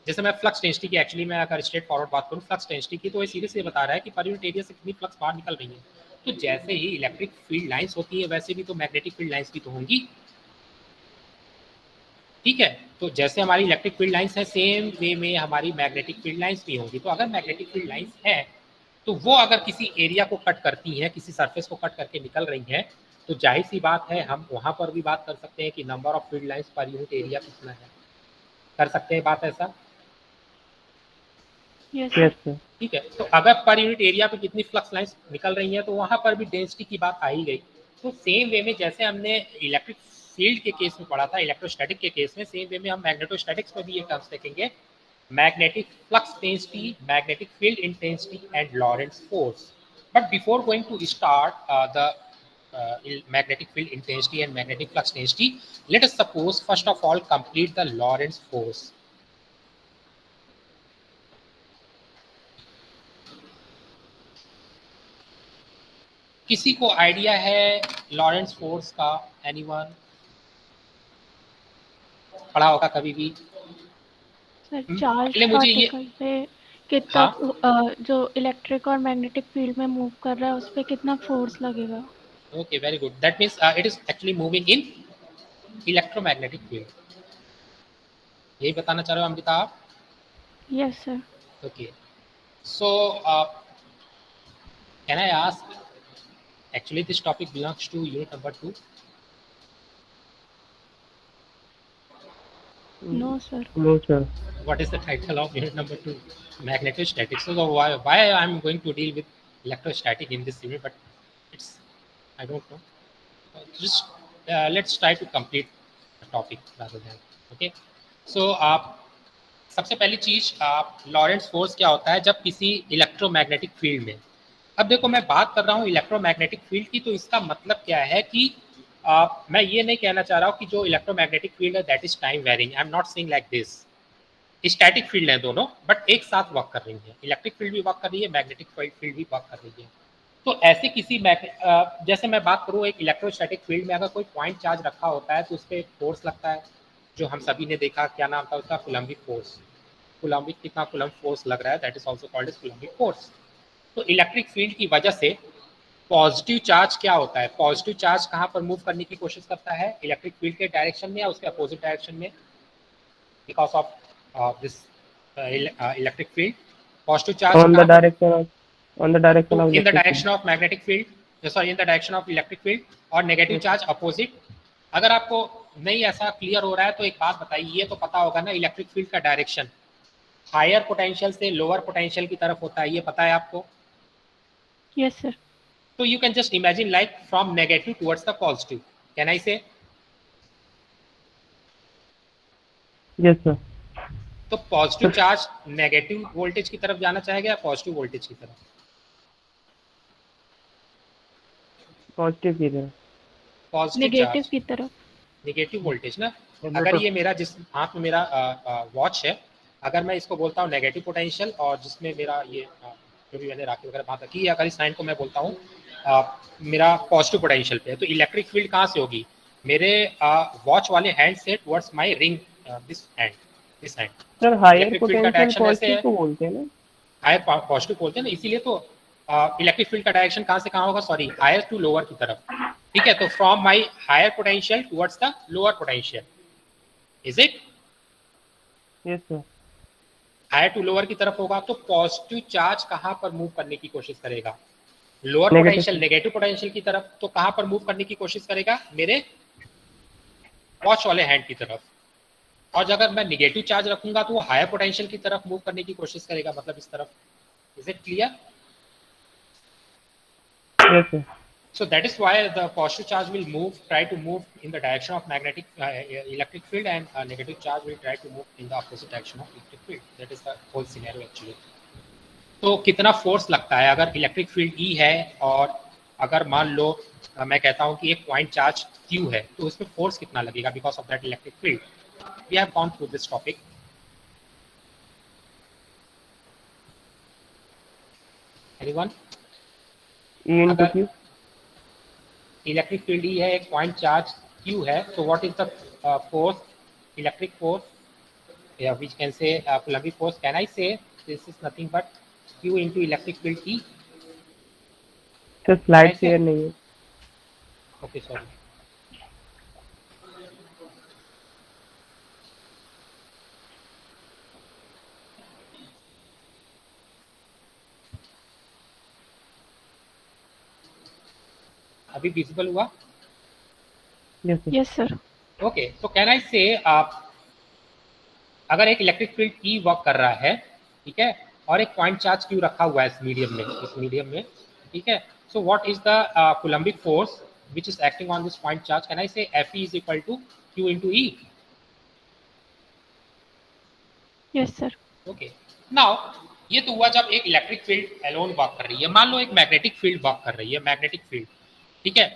जैसे मैं फ्लक्स डेंसिटी की, एक्चुअली मैं अगर स्ट्रेट फॉरवर्ड बात करूँ फ्लक्स डेंसिटी की, तो ये सीधे से बता रहा है कि पर यूनिट एरिया से कितनी फ्लक्स बाहर निकल रही है. तो जैसे ही इलेक्ट्रिक फील्ड लाइंस होती है वैसे भी तो मैग्नेटिक फील्ड लाइंस भी तो होंगी. ठीक है. तो जैसे हमारी इलेक्ट्रिक फील्ड लाइंस है, सेम वे में हमारी मैग्नेटिक फील्ड लाइंस भी होंगी. तो अगर मैग्नेटिक फील्ड लाइंस है तो वो अगर किसी एरिया को कट करती हैं, किसी सरफेस को कट करके निकल रही हैं, तो जाहिर सी बात है हम वहाँ पर भी बात कर सकते हैं कि number of field lines per unit area कितना है. कर सकते हैं बात ऐसा? Yes Yes sir. ठीक है, तो अगर पर यूनिट एरिया पे कितनी फ्लक्स लाइंस निकल रही हैं तो वहां पर भी डेंसिटी की बात आ ही गई। तो सेम वे में जैसे हमने इलेक्ट्रिक फील्ड के केस में पढ़ा था, इलेक्ट्रोस्टैटिक के केस में, सेम वे में हम मैग्नेटोस्टैटिक्स में भी ये टर्म्स देखेंगे, magnetic flux density, magnetic field intensity, and Lorentz force. But before going to start the magnetic field intensity and magnetic flux density, let us suppose first of all complete the Lorentz force. किसी को idea है Lawrence force का? Anyone पढ़ा होगा कभी भी? Sir charge पहले मुझे ये, पार्टिकल पे कितना हाँ, जो इलेक्ट्रिक और मैग्नेटिक फील्ड में मूव कर रहा है उस पे कितना फोर्स लगेगा? Okay, very good, that means it is actually moving in electromagnetic field. यही बताना चाह रहे हो अमृता आप? Yes sir. Okay, so can I ask, actually this topic belongs to unit number 2? No sir. No sir. What is the title of unit number 2? Magnetostatics. So why I'm going to deal with electrostatic in this unit, but it's, I don't know. Just let's try to complete the topic rather than, okay? So सबसे पहली चीज, Lorentz force क्या होता है जब किसी electromagnetic field में, अब देखो मैं बात कर रहा हूँ इलेक्ट्रोमैग्नेटिक फील्ड की, तो इसका मतलब क्या है कि मैं ये नहीं कहना चाह रहा हूँ कि जो इलेक्ट्रोमैग्नेटिक फील्ड है that is time varying, I am not saying like this. Static field है दोनों, बट एक साथ वर्क कर रही है, इलेक्ट्रिक फील्ड भी वर्क कर रही है, मैग्नेटिक फील्ड भी वर्क कर रही है। तो ऐसे किसी जैसे मैं बात करूँ एक इलेक्ट्रोस्टैटिक फील्ड में अगर कोई पॉइंट चार्ज रखा होता है तो उस पर फोर्स लगता है, जो हम सभी ने देखा, क्या नाम था उसका? Coulombic force. कूलम्बिक कितना कूलम्ब फोर्स लग रहा है, that is also called as coulombic force. तो इलेक्ट्रिक फील्ड की वजह से पॉजिटिव चार्ज क्या होता है, पॉजिटिव चार्ज कहाँ पर मूव करने की कोशिश करता है? इलेक्ट्रिक फील्ड के डायरेक्शन में या उसके अपोजिट डायरेक्शन में? Because of this electric field, positive charge on the direction of in the direction of magnetic field, sorry in the direction of electric field, और नेगेटिव चार्ज अपोजिट। अगर आपको नहीं ऐसा क्लियर हो रहा है तो एक बात बताइए, ये तो पता होगा ना इलेक्ट्रिक फील्ड का डायरेक्शन हायर पोटेंशियल से लोअर पोटेंशियल की तरफ होता है, ये पता है आपको? Yes sir. So you can just imagine like from negative towards the positive. Can I say? Yes sir. तो पॉजिटिव चार्ज नेगेटिव वोल्टेज की तरफ जाना चाहेगा या पॉजिटिव वोल्टेज की तरफ? पॉजिटिव की तरफ। पॉजिटिव नेगेटिव चार्ज, की तरफ। नेगेटिव वोल्टेज ना। अगर ये मेरा जिस हाथ में मेरा वॉच है, अगर मैं इसको बोलता हूँ नेगेटिव पोटेंशियल, और जिसमें मेरा ये जो भी मैंने राखी वगैरह बात की, अगर इस साइन को मैं बोलता हूँ मेरा पॉजिटिव पोटेंशियल पे है, तो इलेक्ट्रिक फील्ड कहाँ से होगी? मेरे वॉच वाले हैंड से towards my ring, this hand, this hand. Sir higher electric field का पोटेंशियल डायरेक्शन ऐसे पॉजिटिव है, को बोलते हैं ना? हायर पॉजिटिव बोलते हैं ना, इसीलिए तो इलेक्ट्रिक फील्ड का डायरेक्शन कहाँ से कहाँ होगा? सॉरी, हायर टू लोअर की तरफ। ठीक है, तो from my higher potential towards the lower potential, is it? Yes sir. Higher to lower की तरफ होगा, तो पॉजिटिव चार्ज कहाँ पर मूव करने की कोशिश करेगा? Lower Negative. Potential, negative potential की तरफ। तो कहाँ पर मूव करने की कोशिश करेगा? मेरे वॉच वाले हैंड की तरफ। और अगर मैं नेगेटिव चार्ज रखूंगा तो वो हायर पोटेंशियल की तरफ मूव करने की कोशिश करेगा, मतलब इस तरफ। Is it clear? Yes sir. So that is why the positive charge will try to move in the direction of magnetic electric field, and negative charge will try to move in the opposite direction of electric field. That is the whole scenario actually. तो कितना force लगता है अगर electric field E है, और अगर मान लो मैं कहता हूँ कि एक पॉइंट चार्ज Q है, तो उसमें फोर्स कितना लगेगा because of that electric field? We have gone through this topic. Anyone? E into Q. Electric field E है, एक पॉइंट चार्ज Q है, तो what is the force, electric force, या which can say coulombic force? Can I say this is nothing but Q into electric field E? Sir slide share नहीं है। Okay, sorry. अभी visible हुआ? Yes sir. Okay, तो can I से अगर एक electric field E work कर रहा है, ठीक है, और एक पॉइंट चार्ज क्यू रखा हुआ है इस मीडियम में, ठीक है। So what is the Coulombic force which is acting on this point charge? Can I say Fe is equal to Q into E? Yes sir. Okay. Now ये तो हुआ जब एक इलेक्ट्रिक फील्ड एलोन वर्क कर रही है। मान लो एक मैग्नेटिक फील्ड वर्क कर रही है, मैग्नेटिक फील्ड, ठीक है।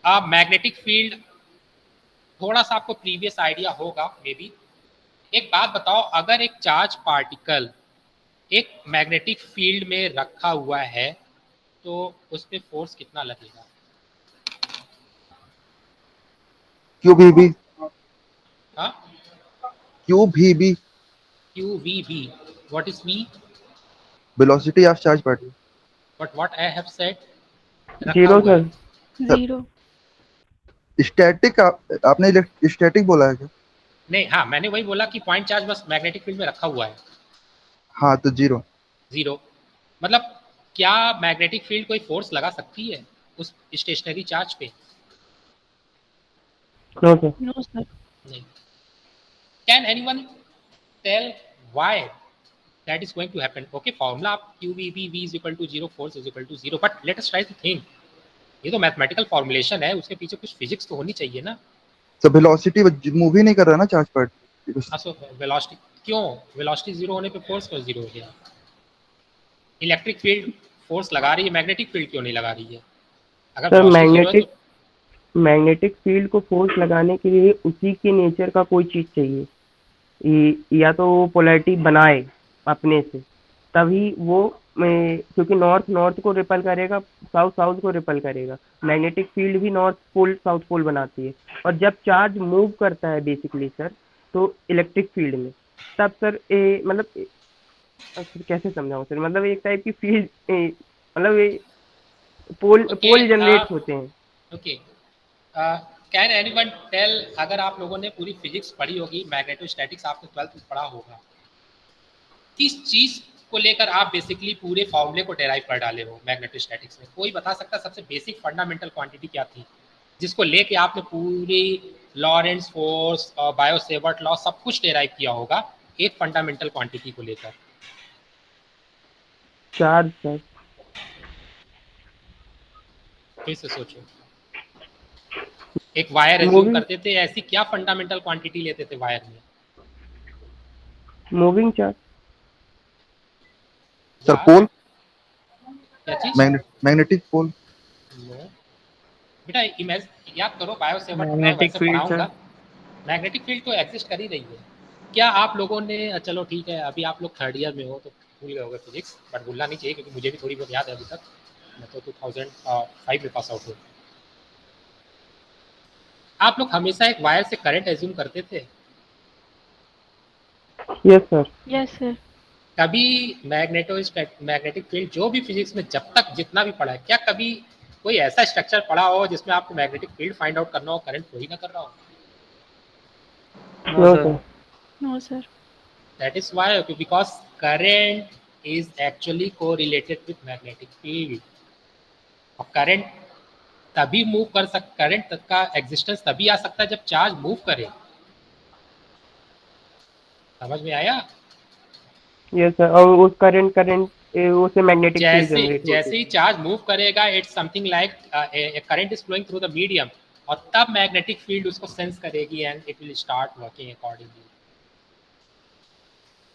अब मैग्नेटिक फील्ड थोड़ा सा आपको प्रीवियस आइडिया होगा मे बी। एक बात बताओ, अगर एक चार्ज पार्टिकल एक मैग्नेटिक फील्ड में रखा हुआ है तो उस पे फोर्स कितना लगेगा? QVB, हाँ, QVB, QVB. What is V? velocity of charge particles. But what I have said, रखा जीरो हुआ है। सर। 0. स्टैटिक आपने स्टैटिक बोला है क्या? नहीं, हाँ मैंने वही बोला कि पॉइंट चार्ज बस मैग्नेटिक फील्ड में रखा हुआ है। हाँ तो जीरो। मतलब क्या मैग्नेटिक फील्ड कोई फोर्स लगा सकती है उस स्टेशनरी चार्ज पे? No sir. No sir. नहीं। Can anyone tell why that is going to happen? Okay, formula आप QVB, V is equal to 0, force is equal to 0, but let us try to think. ये तो mathematical formulation है, उसके पीछे कुछ physics तो होनी चाहिए ना। तो वेलोसिटी मूव ही नहीं कर रहा ना चार्ज पार्टिकल। सो वेलोसिटी क्यों, वेलोसिटी जीरो होने पे फोर्स क्यों जीरो हो गया? इलेक्ट्रिक फील्ड फोर्स लगा रही है, मैग्नेटिक फील्ड क्यों नहीं लगा रही है? अगर सर वेलोसिटी जीरो है तो मैग्नेटिक फील्ड को फोर्स लगाने के लिए उसी के नेचर का कोई चीज चाहिए, या तो वो पोलैरिटी बनाए अपने से, तभी वो क्योंकि नॉर्थ को रिपल करेगा, साउथ को रिपल करेगा। मैग्नेटिक फील्ड भी नॉर्थ पोल साउथ पोल बनाती है, और जब चार्ज मूव करता है बेसिकली सर तो इलेक्ट्रिक फील्ड में, तब सर मतलब कैसे समझाऊं सर, मतलब एक टाइप की फील्ड मतलब पोल जनरेट होते हैं। ओके, कैन एनीवन टेल, अगर आप लोगों ने पूरी फिजिक्स पढ़ी होगी, मैग्नेटोस्टैटिक्स आपने 12th में पढ़ा होगा, किस चीज को लेकर आप बेसिकली पूरे फॉर्मूले को डेराइव कर डाले हो मैग्नेटोस्टैटिक्स में? कोई बता सकता सबसे बेसिक फंडामेंटल क्वांटिटी क्या थी जिसको लेके आपने पूरी लॉरेंस फोर्स और बायो-सेवर्ट लॉ सब कुछ डेराइव किया होगा एक फंडामेंटल क्वांटिटी को लेकर? Charge sir. फिर से सोचो, एक वायर एज्यूम करते थे, ऐसी क्या फंडामेंटल क्वांटिटी लेते थे वायर में? Moving charge sir. पोल, क्या चीज? Magnetic pole. बेटा इमेज याद करो, बायो-सेवर्ट मैं मैग्नेटिक वैसे फील्ड पढ़ाऊंगा। मैग्नेटिक फील्ड तो एग्जिस्ट कर ही रही है। क्या आप लोगों ने, चलो ठीक है अभी आप लोग 3rd ईयर में हो तो भूल गए होगे फिजिक्स, बट भूलना नहीं चाहिए क्योंकि मुझे भी थोड़ी बहुत याद है अभी तक। मैं तो 2005 में पास आउट हूँ। आप लोग हमेशा एक वायर से करंट एज्यूम करते थे? Yes sir. Yes sir. कभी मैग्नेटिक फील्ड जो भी फिजिक्स में जब तक जितना भी पढ़ा है, क्या कभी कोई ऐसा स्ट्रक्चर पढ़ा हो जिसमें आपको मैग्नेटिक फील्ड फाइंड आउट करना हो, करंट फ्लो ही ना कर रहा हो? No sir. No sir. That is why, because current is actually correlated with magnetic field. और करंट तभी मूव कर करंट का एग्जिस्टेंस तभी आ सकता है जब चार्ज मूव करे। समझ में आया? Yes sir. और उस करंट उससे मैग्नेटिक फील्ड जनरेट होती है। जैसे ही चार्ज मूव करेगा, it's something like current is flowing through the medium, और तब मैग्नेटिक फील्ड उसको सेंस करेगी and it will start working accordingly.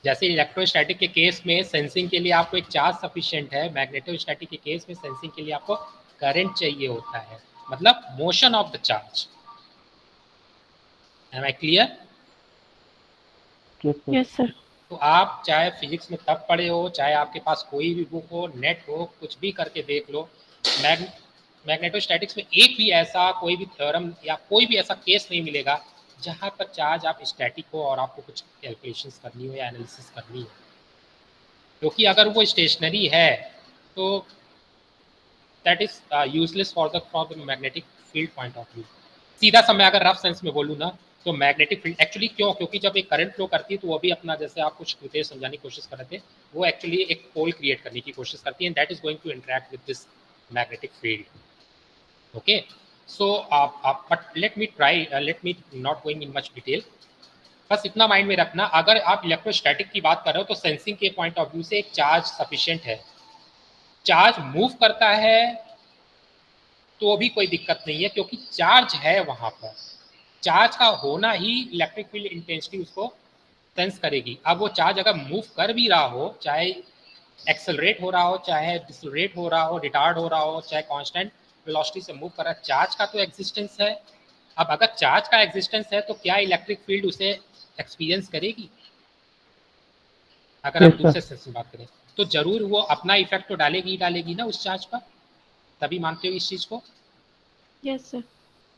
जैसे इलेक्ट्रोस्टैटिक के केस में सेंसिंग के लिए आपको एक चार्ज सफिशिएंट है, मैग्नेटोस्टैटिक के केस में सेंसिंग के लिए आपको करंट चाहिए होता है, मतलब motion of the charge. Am I clear? Yes sir. तो आप चाहे फिजिक्स में तब पढ़े हो, चाहे आपके पास कोई भी बुक हो, नेट हो, कुछ भी करके देख लो, मैग्नेटोस्टैटिक्स में एक भी ऐसा कोई भी थ्योरम या कोई भी ऐसा केस नहीं मिलेगा जहाँ पर चार्ज आप स्टैटिक हो और आपको कुछ कैलकुलेशंस करनी हो या एनालिसिस करनी हो, क्योंकि अगर वो स्टेशनरी है तो that is useless for the magnetic field point of view. सीधा सा मैं अगर रफ सेंस में बोलूँ ना, तो मैग्नेटिक फील्ड एक्चुअली क्योंकि जब एक करंट फ्लो करती है तो वो भी अपना, जैसे आप कुछ कृत्य समझाने की कोशिश कर रहे थे, वो एक्चुअली एक पोल क्रिएट करने की कोशिश करती है, and that is going to interact with this magnetic field. Okay, so but let me not going in much detail. बस इतना माइंड में रखना। अगर आप इलेक्ट्रोस्टैटिक की बात कर रहे हो तो सेंसिंग के पॉइंट ऑफ व्यू से एक चार्ज सफिशिएंट है। चार्ज मूव करता है तो भी कोई दिक्कत नहीं है, क्योंकि चार्ज है वहां पर। चार्ज का होना ही इलेक्ट्रिक फील्ड इंटेंसिटी उसको सेंस करेगी। अब वो चार्ज अगर मूव कर भी रहा हो, चाहे एक्सेलरेट हो रहा हो, चाहे डिसलरेट हो रहा हो, रिटार्ड हो रहा हो, चाहे कांस्टेंट वेलोसिटी से मूव कर रहा है, चार्ज का तो एग्जिस्टेंस है। अब अगर चार्ज का एग्जिस्टेंस है तो क्या इलेक्ट्रिक फील्ड उसे एक्सपीरियंस करेगी? अगर हम दूसरे सेंस में बात करें तो जरूर वो अपना इफेक्ट तो डालेगी ही डालेगी ना उस चार्ज पर, तभी मानते हो इस चीज को? Yes sir.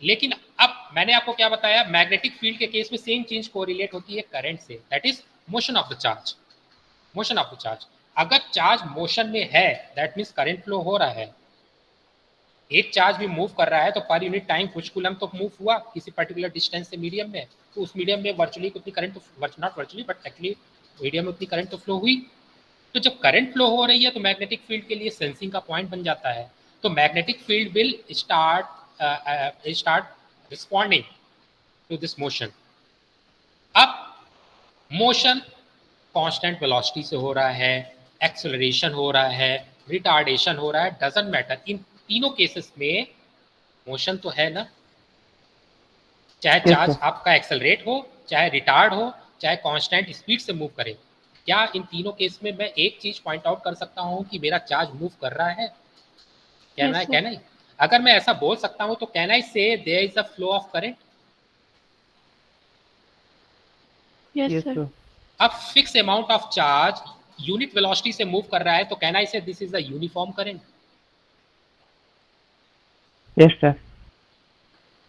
लेकिन अब मैंने आपको क्या बताया, मैग्नेटिक फील्ड के केस में सेम चीज कोरिलेट होती है करंट से, that is motion of the charge. Motion of the charge, अगर चार्ज मोशन में है दैट मीन्स करंट फ्लो हो रहा है। एक चार्ज भी मूव कर रहा है तो पर यूनिट टाइम कुछ कूलम तो मूव हुआ किसी पर्टिकुलर डिस्टेंस से मीडियम में, तो उस मीडियम में वर्चुअली उतनी करंट तो, not virtually but actually medium में उतनी करंट तो फ्लो हुई। तो जब करंट फ्लो हो रही है तो मैग्नेटिक फील्ड के लिए सेंसिंग का पॉइंट बन जाता है। तो magnetic field will start responding to this motion. अब मोशन कांस्टेंट वेलोसिटी से हो रहा है, एक्सेलरेशन हो रहा है, रिटार्डेशन हो रहा है, डजंट मैटर, इन तीनों केसेस में मोशन तो है ना। चाहे चार्ज आपका एक्सेलरेट हो, चाहे रिटार्ड हो, चाहे कांस्टेंट स्पीड से मूव करे, क्या इन तीनों केस में मैं एक चीज पॉइंट आउट कर सकता हूं कि मेरा चार्ज मूव कर रहा है? कहना है, कहना है। अगर मैं ऐसा बोल सकता हूं तो can I say there is a flow of current? Yes sir. अब fix amount of charge unit velocity से मूव कर रहा है तो can I say this is a uniform current? Yes sir.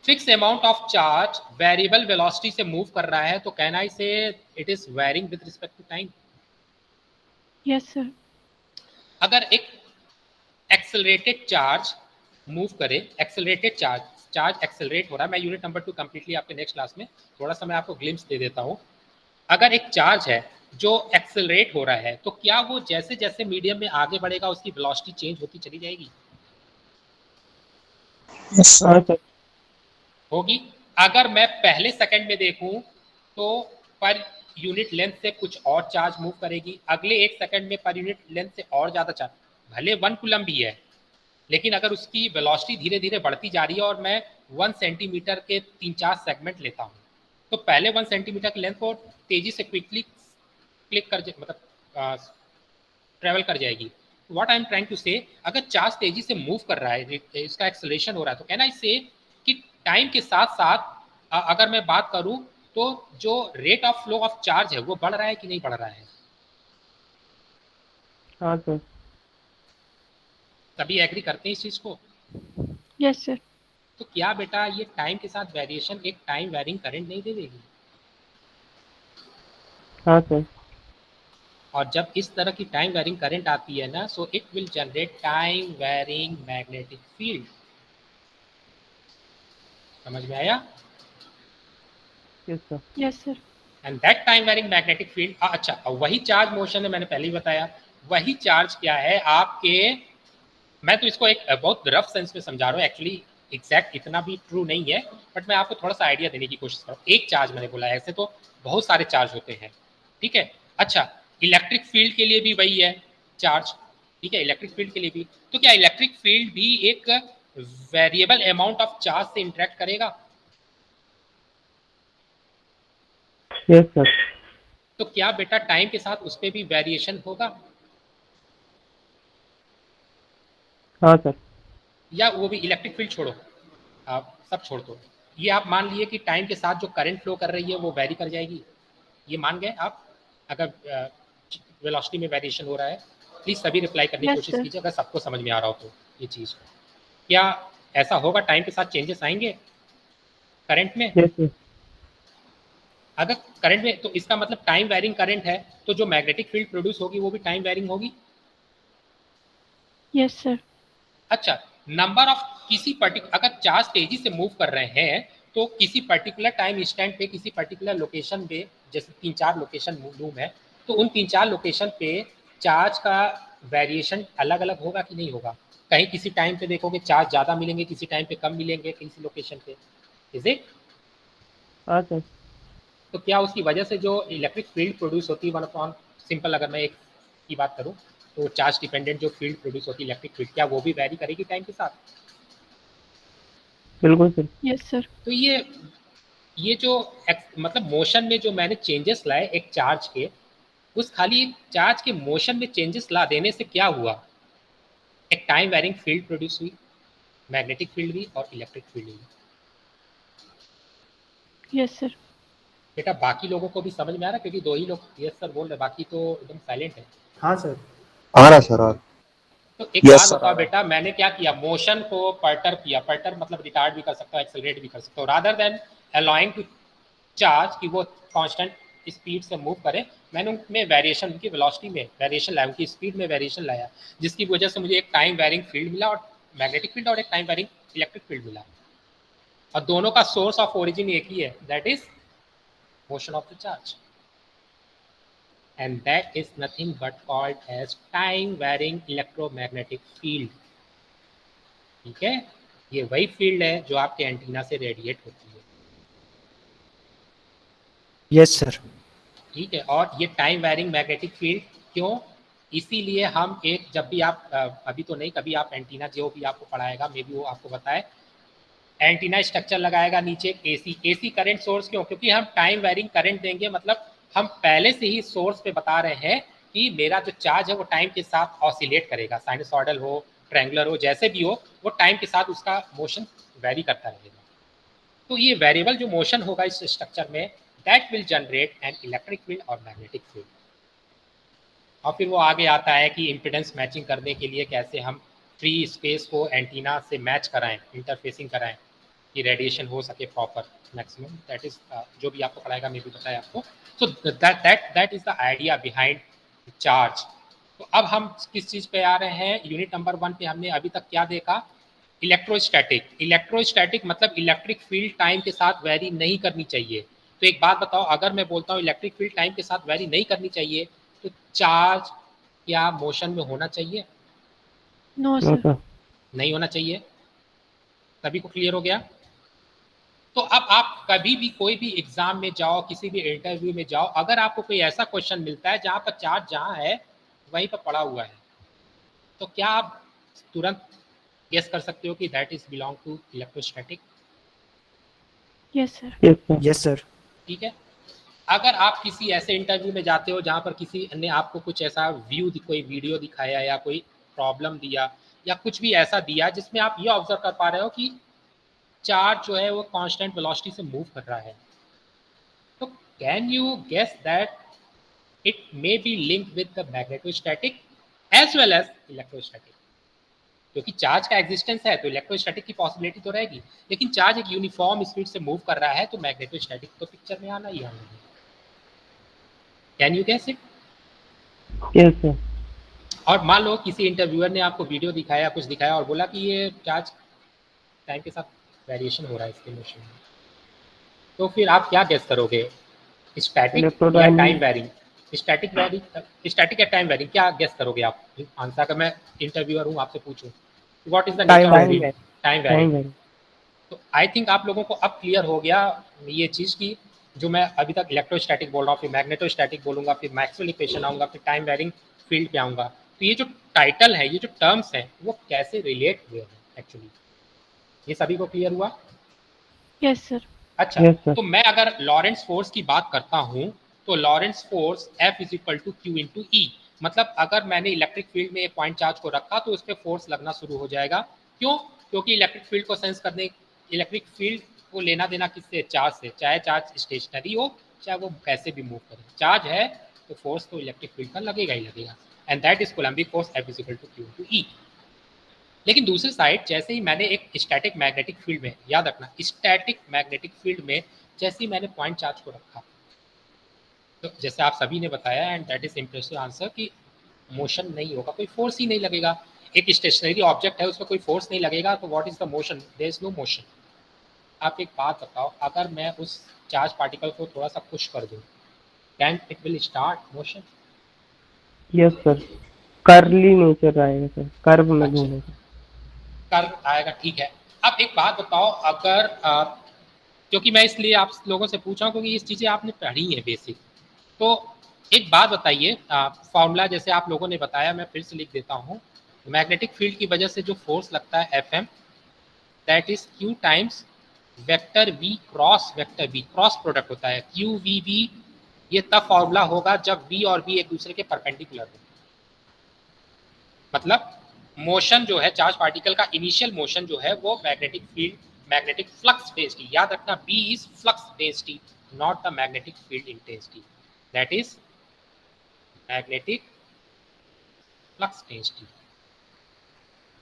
Fix amount of charge variable velocity से move कर रहा है तो can I say it is varying with respect to time? Yes sir. अगर एक एक्सेलरेटेड चार्ज मूव करे, accelerated charge accelerate हो रहा है, मैं यूनिट नंबर 2 कंप्लीटली आपके नेक्स्ट क्लास में थोड़ा सा मैं आपको ग्लिम्स दे देता हूं। अगर एक चार्ज है जो एक्सेलरेट हो रहा है तो क्या वो जैसे जैसे मीडियम में आगे बढ़ेगा उसकी वेलोसिटी चेंज होती चली जाएगी? Yes sir. होगी। अगर मैं पहले सेकंड में देखूं तो पर यूनिट लेंथ से कुछ और चार्ज मूव करेगी, अगले एक सेकंड में पर यूनिट लेंथ से और ज्यादा चार्ज, भले 1 कूलम भी है लेकिन अगर उसकी वेलोसिटी धीरे धीरे बढ़ती जा रही है और मैं 1 सेंटीमीटर के 3-4 सेगमेंट लेता हूँ तो पहले 1 सेंटीमीटर की लेंथ को तेजी से क्विकली क्लिक कर मतलब ट्रेवल कर जाएगी। What I am trying to say, अगर चार्ज तेजी से मूव कर रहा है, इसका एक्सेलरेशन हो रहा है, तो कैन आई से कि टाइम के साथ साथ अगर मैं बात करूं तो जो rate of flow of charge है वो बढ़ रहा है कि नहीं बढ़ रहा है? हाँ सर। तभी एग्री करते हैं इस चीज को? Yes sir. तो क्या बेटा ये टाइम के साथ वेरिएशन एक टाइम वेरिंग करंट नहीं दे देगी? हाँ सर। और जब इस तरह की टाइम वेरिंग करंट आती है ना, so it will generate time varying magnetic field. समझ में आया? Yes sir. Yes sir. And that time varying magnetic field, अच्छा वही चार्ज मोशन है, मैंने पहले ही बताया, वही चार्ज क्या है आपके, मैं तो इसको एक बहुत रफ सेंस में समझा रहा हूँ, एक्चुअली एग्जैक्ट इतना भी ट्रू नहीं है, बट मैं आपको थोड़ा सा आइडिया देने की कोशिश कर रहा हूँ। एक चार्ज मैंने बोला, ऐसे तो बहुत सारे चार्ज होते हैं, ठीक है। अच्छा, इलेक्ट्रिक फील्ड के लिए भी वही है चार्ज, ठीक है, इलेक्ट्रिक फील्ड के लिए भी। तो क्या इलेक्ट्रिक फील्ड भी एक वेरिएबल अमाउंट ऑफ चार्ज से इंटरेक्ट करेगा? Yes sir. तो क्या बेटा टाइम के साथ उस पर भी वेरिएशन होगा? हाँ सर। या वो भी इलेक्ट्रिक फील्ड छोड़ो, आप सब छोड़ दो, ये आप मान लिए कि टाइम के साथ जो करंट फ्लो कर रही है वो वेरी कर जाएगी, ये मान गए आप? अगर वेलोसिटी में वेरिएशन हो रहा है, प्लीज सभी रिप्लाई करने की यस कोशिश सर। कीजिए अगर सबको समझ में आ रहा हो तो ये चीज, क्या ऐसा होगा टाइम के साथ चेंजेस आएंगे करंट में? Yes sir. अगर करंट में, तो इसका मतलब टाइम वेरिंग करंट है, तो जो मैग्नेटिक फील्ड प्रोड्यूस होगी वो भी टाइम वेरिंग होगी। Yes sir. अच्छा, नंबर ऑफ किसी पर्टिकुलर, अगर चार्ज तेजी से मूव कर रहे हैं तो किसी पर्टिकुलर टाइम इंस्टेंट पे किसी पर्टिकुलर लोकेशन पे, जैसे 3-4 लोकेशन मूव है, तो उन 3-4 लोकेशन पे चार्ज का वेरिएशन अलग अलग होगा कि नहीं होगा? कहीं किसी टाइम पे देखोगे चार्ज ज़्यादा मिलेंगे, किसी टाइम पे कम मिलेंगे किसी लोकेशन पे, इज इट? हाँ सर। तो क्या उसकी वजह से जो इलेक्ट्रिक फील्ड प्रोड्यूस होती है 1/, सिंपल अगर मैं एक की बात करूँ तो चार्ज डिपेंडेंट जो फील्ड प्रोड्यूस होती है इलेक्ट्रिक फील्ड, क्या वो भी वैरी करेगी टाइम के साथ? बिल्कुल सर। Yes sir. तो ये जो मतलब मोशन में जो मैंने चेंजेस लाए एक चार्ज के, उस खाली एक चार्ज के मोशन में चेंजेस ला देने से क्या हुआ, एक टाइम वेरिंग फील्ड प्रोड्यूस हुई, मैग्नेटिक फील्ड भी और इलेक्ट्रिक फील्ड भी। Yes sir. बेटा बाकी लोगों को भी समझ में आ रहा है? क्योंकि 2 ही लोग यस सर बोल रहे, बाकी तो एकदम साइलेंट है। हाँ सर। आ रहा सर, आ रहा। तो एक Yes, बात sir, बताओ बेटा, मैंने क्या किया, मोशन को पर्टर किया, पर्टर मतलब रिटार्ड भी कर सकता हूँ, एक्सेलरेट भी कर सकता हूँ, rather than allowing to charge कि वो कांस्टेंट स्पीड से मूव करे, मैंने उनमें वेरिएशन, उनकी वेलोसिटी में वेरिएशन लाया, उनकी स्पीड में वेरिएशन लाया, जिसकी वजह से मुझे एक टाइम वेरिंग फील्ड मिला, और मैग्नेटिक फील्ड, और एक टाइम वेरिंग इलेक्ट्रिक फील्ड मिला, और दोनों का सोर्स ऑफ ओरिजिन एक ही है, that is motion of the charge, and that is nothing but called as time varying electromagnetic field। ठीक है, ये वही फील्ड है जो आपके एंटीना से रेडिएट होती है। Yes sir. ठीक है, और ये टाइम वेरिंग मैग्नेटिक फील्ड क्यों, इसीलिए हम एक, जब भी आप अभी तो नहीं, कभी आप एंटीना जो भी आपको पढ़ाएगा मे बी वो आपको बताए, एंटीना स्ट्रक्चर लगाएगा नीचे एसी करंट सोर्स, क्यों, क्योंकि हम टाइम वेरिंग करंट देंगे, मतलब हम पहले से ही सोर्स पे बता रहे हैं कि मेरा जो चार्ज है वो टाइम के साथ ऑसिलेट करेगा, साइनसॉइडल हो, ट्रायंगुलर हो, जैसे भी हो, वो टाइम के साथ उसका मोशन वेरी करता रहेगा। तो ये वेरिएबल जो मोशन होगा इस स्ट्रक्चर में, that will generate an electric field और मैग्नेटिक फील्ड। और फिर वो आगे आता है कि इम्पिडेंस मैचिंग करने के लिए कैसे हम फ्री स्पेस को एंटीना से मैच कराएं, इंटरफेसिंग कराएं कि रेडिएशन हो सके प्रॉपर मैक्सिमम, दैट इज जो भी आपको पढ़ाएगा मैं भी बताया आपको। सो that is the idea behind charge. तो अब हम किस चीज़ पे आ रहे हैं, यूनिट नंबर 1 पे हमने अभी तक क्या देखा, इलेक्ट्रोस्टैटिक। इलेक्ट्रोस्टैटिक मतलब इलेक्ट्रिक फील्ड टाइम के साथ वेरी नहीं करनी चाहिए। तो एक बात बताओ, अगर मैं बोलता हूँ इलेक्ट्रिक फील्ड टाइम के साथ वेरी नहीं करनी चाहिए, तो चार्ज क्या मोशन में होना चाहिए? No sir. नहीं होना चाहिए। सभी को क्लियर हो गया? तो अब आप कभी भी कोई भी एग्जाम में जाओ, किसी भी इंटरव्यू में जाओ, अगर आपको कोई ऐसा क्वेश्चन मिलता है जहाँ पर चार्ज जहाँ है वहीं पर पड़ा हुआ है, तो क्या आप तुरंत गेस कर सकते हो कि that is belong to electrostatic? Yes sir. Yes sir. ठीक है, अगर आप किसी ऐसे इंटरव्यू में जाते हो जहाँ पर किसी ने आपको कुछ ऐसा कोई वीडियो दिखाया या कोई प्रॉब्लम दिया या कुछ भी ऐसा दिया जिसमें आप ये ऑब्जर्व कर पा रहे हो कि चार्ज जो है वो कांस्टेंट वेलोसिटी से मूव कर रहा है, तो can you guess that it may be linked with the magnetostatic as well as electrostatic? क्योंकि चार्ज का एग्जिस्टेंस है तो इलेक्ट्रोस्टैटिक की पॉसिबिलिटी तो रहेगी, लेकिन चार्ज एक यूनिफॉर्म स्पीड से मूव कर रहा है तो मैग्नेटोस्टैटिक तो पिक्चर में आना ही आना है। Can you guess it? Yes sir. और मान लो किसी इंटरव्यूअर ने आपको वीडियो दिखाया, कुछ दिखाया और बोला कि ये चार्ज टाइम के साथ वेरिएशन हो रहा है इसके मोशन में, तो फिर आप क्या गेस करोगे, स्टैटिक या टाइम वेरिंग? स्टैटिक या टाइम वेरिंग, क्या गेस करोगे आप आंसर? अगर मैं इंटरव्यूअर हूँ आपसे पूछूं what is the nature of time varying, तो आई थिंक आप लोगों को अब क्लियर हो गया ये चीज़ की, जो मैं अभी तक इलेक्ट्रोस्टैटिक बोल रहा हूँ, फिर मैग्नेटोस्टैटिक बोलूँगा, फिर मैक्सवेल इक्वेशन आऊँगा, फिर टाइम वेरिंग फील्ड पे आऊँगा। तो ये जो टाइटल है, ये जो टर्म्स हैं, वो कैसे रिलेट हुए हैं एक्चुअली, ये सभी को क्लियर हुआ? Yes sir. अच्छा, तो मैं अगर लॉरेंट्ज फोर्स की बात करता हूँ तो Lorentz force F is equal to q into E, मतलब अगर मैंने इलेक्ट्रिक फील्ड में एक पॉइंट चार्ज को रखा तो उस पर फोर्स लगना शुरू हो जाएगा। क्यों? क्योंकि इलेक्ट्रिक फील्ड को सेंस करने, इलेक्ट्रिक फील्ड को लेना देना किससे, चार्ज से, चाहे चार्ज स्टेशनरी हो चाहे वो कैसे भी मूव करे, चार्ज है तो फोर्स तो इलेक्ट्रिक फील्ड का लगेगा ही लगेगा, and that is coulombic force F is equal to q into E. लेकिन दूसरी साइड, जैसे ही मैंने एक स्टैटिक मैग्नेटिक फील्ड में, याद रखना स्टैटिक मैग्नेटिक फील्ड में जैसे ही मैंने पॉइंट चार्ज को रखा, तो जैसे आप सभी ने बताया and that is impressive answer कि मोशन नहीं होगा, कोई फोर्स ही नहीं लगेगा। एक स्टेशनरी ऑब्जेक्ट है उसमें कोई फोर्स नहीं लगेगा, तो what is the motion? There is no motion. आप एक बात बताओ, अगर मैं उस चार्ज पार्टिकल को थोड़ा सा पुश कर दूं, can it will start motion? Yes sir, curly nature आएगा सर, कर्व में घूमेगा, कर्व आएगा, ठीक है। अब एक बात बताओ, अगर क्योंकि मैं इसलिए आप लोगों से पूछा हूँ क्योंकि ये चीज़ें आपने पढ़ी हैं बेसिक। तो एक बात बताइए, फॉर्मूला जैसे आप लोगों ने बताया मैं फिर से लिख देता हूँ। मैग्नेटिक फील्ड की वजह से जो फोर्स लगता है Fm, that is Q times vector V cross vector V, cross product होता है QVV। ये तब फॉर्मूला होगा जब V और V एक दूसरे के परपेंडिकुलर हो। मतलब मोशन जो है चार्ज पार्टिकल का इनिशियल मोशन जो है वो magnetic field, magnetic flux density, याद रखना B is flux density not the magnetic field intensity, that is magnetic flux density,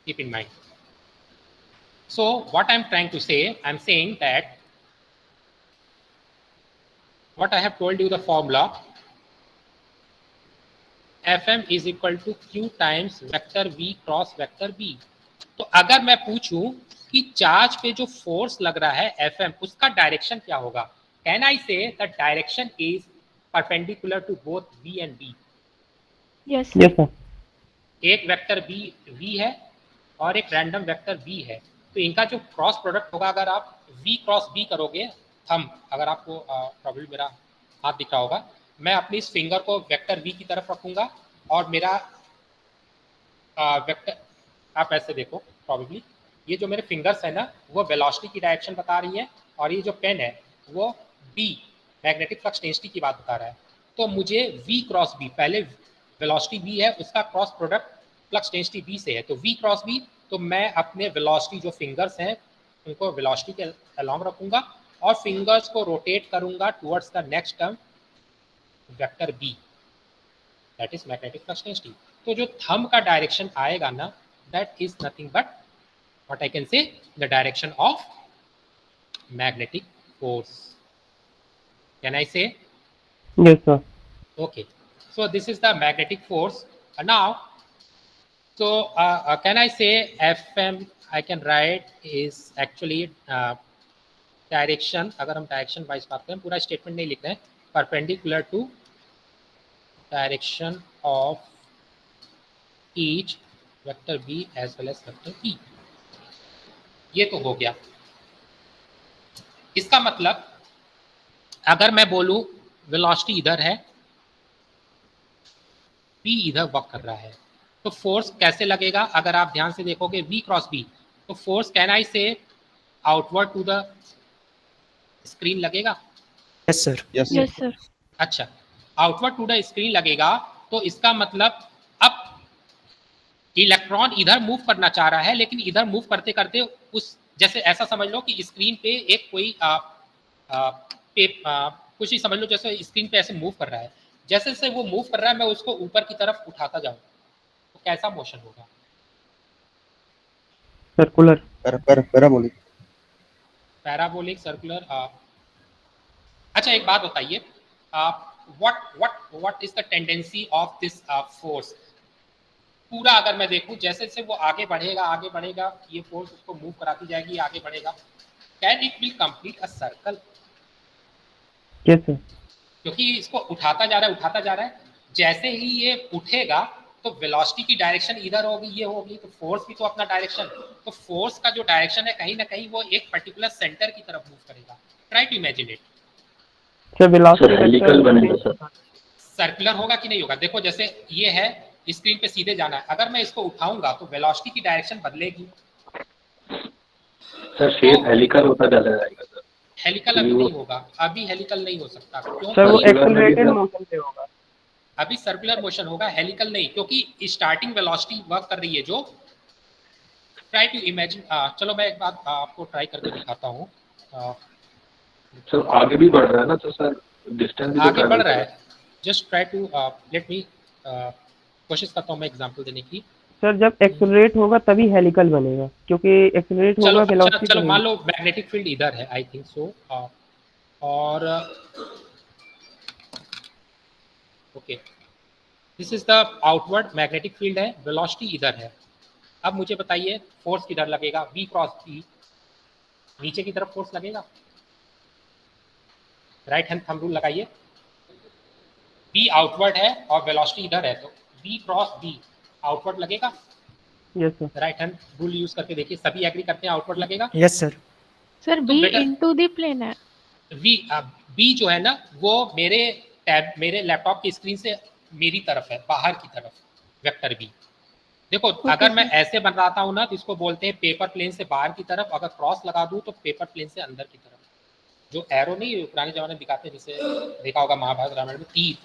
keep in mind. So what I'm trying to say, I'm saying that what I have told you the formula Fm is equal to Q times vector V cross vector B। तो अगर मैं पूछूं कि charge पे जो force लग रहा है Fm, उसका डायरेक्शन क्या होगा, can I say the direction is perpendicular to both V and B? Yes yes sir. एक वेक्टर V है और एक रैंडम वेक्टर B है, तो इनका जो क्रॉस प्रोडक्ट होगा, अगर आप V क्रॉस B करोगे, थंब, अगर आपको प्रॉब्लम मेरा हाथ दिख रहा होगा, मैं अपनी इस फिंगर को वेक्टर V की तरफ रखूंगा और मेरा वेक्टर, आप ऐसे देखो प्रॉब्लली, ये जो मेरे फिंगर्स है ना वो वेलोसिटी की डायरेक्शन बता रही है और ये जो पेन है वो B मैग्नेटिक फ्लक्स डेंसिटी की बात बता रहा है। तो मुझे V क्रॉस B, पहले वेलोसिटी V है उसका cross product flux density B से है, तो V क्रॉस B, तो मैं अपने वेलोसिटी जो फिंगर्स हैं उनको वेलोसिटी के अलॉन्ग रखूंगा और फिंगर्स को रोटेट करूंगा towards the next term vector B, that is magnetic flux density. तो जो थंब का डायरेक्शन आएगा ना, that is nothing but what I can say the direction of magnetic force. Can I say? Yes sir. Okay, so this is the magnetic force. Now, so can I say Fm I can write is actually direction, अगर हम direction wise बात करें, पूरा statement नहीं लिख रहे हैं, perpendicular to direction of each vector B as well as vector P। ये तो हो गया। इसका मतलब अगर मैं बोलूं वेलोसिटी इधर है, P इधर वर्क कर रहा है, तो फोर्स कैसे लगेगा? अगर आप ध्यान से देखोगे V क्रॉस B, तो फोर्स कैन आई से आउटवर्ड टू द स्क्रीन लगेगा? Yes sir. Yes yes sir. अच्छा, आउटवर्ड टू द स्क्रीन लगेगा, तो इसका मतलब अब इलेक्ट्रॉन इधर मूव करना चाह रहा है, लेकिन इधर मूव करते करते उस, जैसे ऐसा समझ लो कि स्क्रीन पे एक कोई कुछ ही समझ लो, जैसे स्क्रीन पे ऐसे मूव कर रहा है, जैसे जैसे वो मूव कर रहा है मैं उसको ऊपर की तरफ उठाता जाऊं, तो कैसा मोशन होगा? सर्कुलर। पैराबोलिक। Parabolic, circular. अच्छा एक बात बताइए, what is the tendency of this force? पूरा अगर मैं देखूं, जैसे जैसे वो आगे बढ़ेगा, ये फोर्स उसको मूव कराती जाएगी, आगे बढ़ेगा, can it will complete a circle? Yes sir. क्योंकि इसको उठाता जा रहा है, जैसे ही ये उठेगा तो वेलोसिटी की डायरेक्शन इधर होगी, ये होगी, तो फोर्स भी तो अपना डायरेक्शन, तो फोर्स का जो डायरेक्शन है कहीं ना कहीं वो एक पर्टिकुलर सेंटर की तरफ मूव करेगा। Try to imagine it. Sir velocity helical बनेगा सर। सर्कुलर होगा कि नहीं होगा? देखो जैसे ये है, स्क्रीन पे सीधे जाना है, अगर मैं इसको उठाऊंगा तो वेलोसिटी की डायरेक्शन बदलेगी। सर शेप हेलिकल होता चला जाएगा सर। हेलिकल अभी नहीं होगा, अभी हेलिकल नहीं हो सकता। क्यों? सर वो एक्सेलरेटेड मोशन पे होगा। अभी सर्कुलर मोशन होगा, हेलिकल नहीं, क्योंकि स्टार्टिंग वेलोसिटी वर्क कर रही है जो। ट्राई टू इमेजिन, चलो मैं एक बात आपको ट्राई करके दिखाता हूँ। सर आगे भी बढ़ रहा है ना, तो सर डिस्टेंस भी आगे बढ़ रहा है, just try to let me, कोशिश करता हूँ मैं एग्जांपल देने की। सर जब एक्सेलरेट होगा तभी हेलिकल बनेगा, क्योंकि एक्सेलरेट होगा वेलोसिटी। चलो मान लो मैग्नेटिक फील्ड इधर है, आई थिंक सो, और okay, this is the outward magnetic field है, वेलोसिटी इधर है। अब मुझे बताइए फोर्स किधर लगेगा? V क्रॉस B, नीचे की तरफ फोर्स लगेगा। राइट हैंड थंब रूल लगाइए, B आउटवर्ड है और वेलोसिटी इधर है, तो V क्रॉस B आउटवर्ड लगेगा। Yes sir. Right hand rule use करके देखिए, सभी एग्री करते हैं आउटवर्ड लगेगा? Yes sir. सर तो बी बेटा इनटू द प्लेन है। बी जो है ना वो मेरे लैपटॉप की स्क्रीन से मेरी तरफ है, बाहर की तरफ, वेक्टर बी। देखो अगर मैं सर। ऐसे बनाता हूँ ना तो इसको बोलते हैं पेपर प्लेन से बाहर की तरफ, अगर क्रॉस लगा दूं तो पेपर प्लेन से अंदर की तरफ। जो एरो नहीं पुराने जमाने में दिखाते हैं, जैसे देखा होगा महाभारत रामायण में तीर,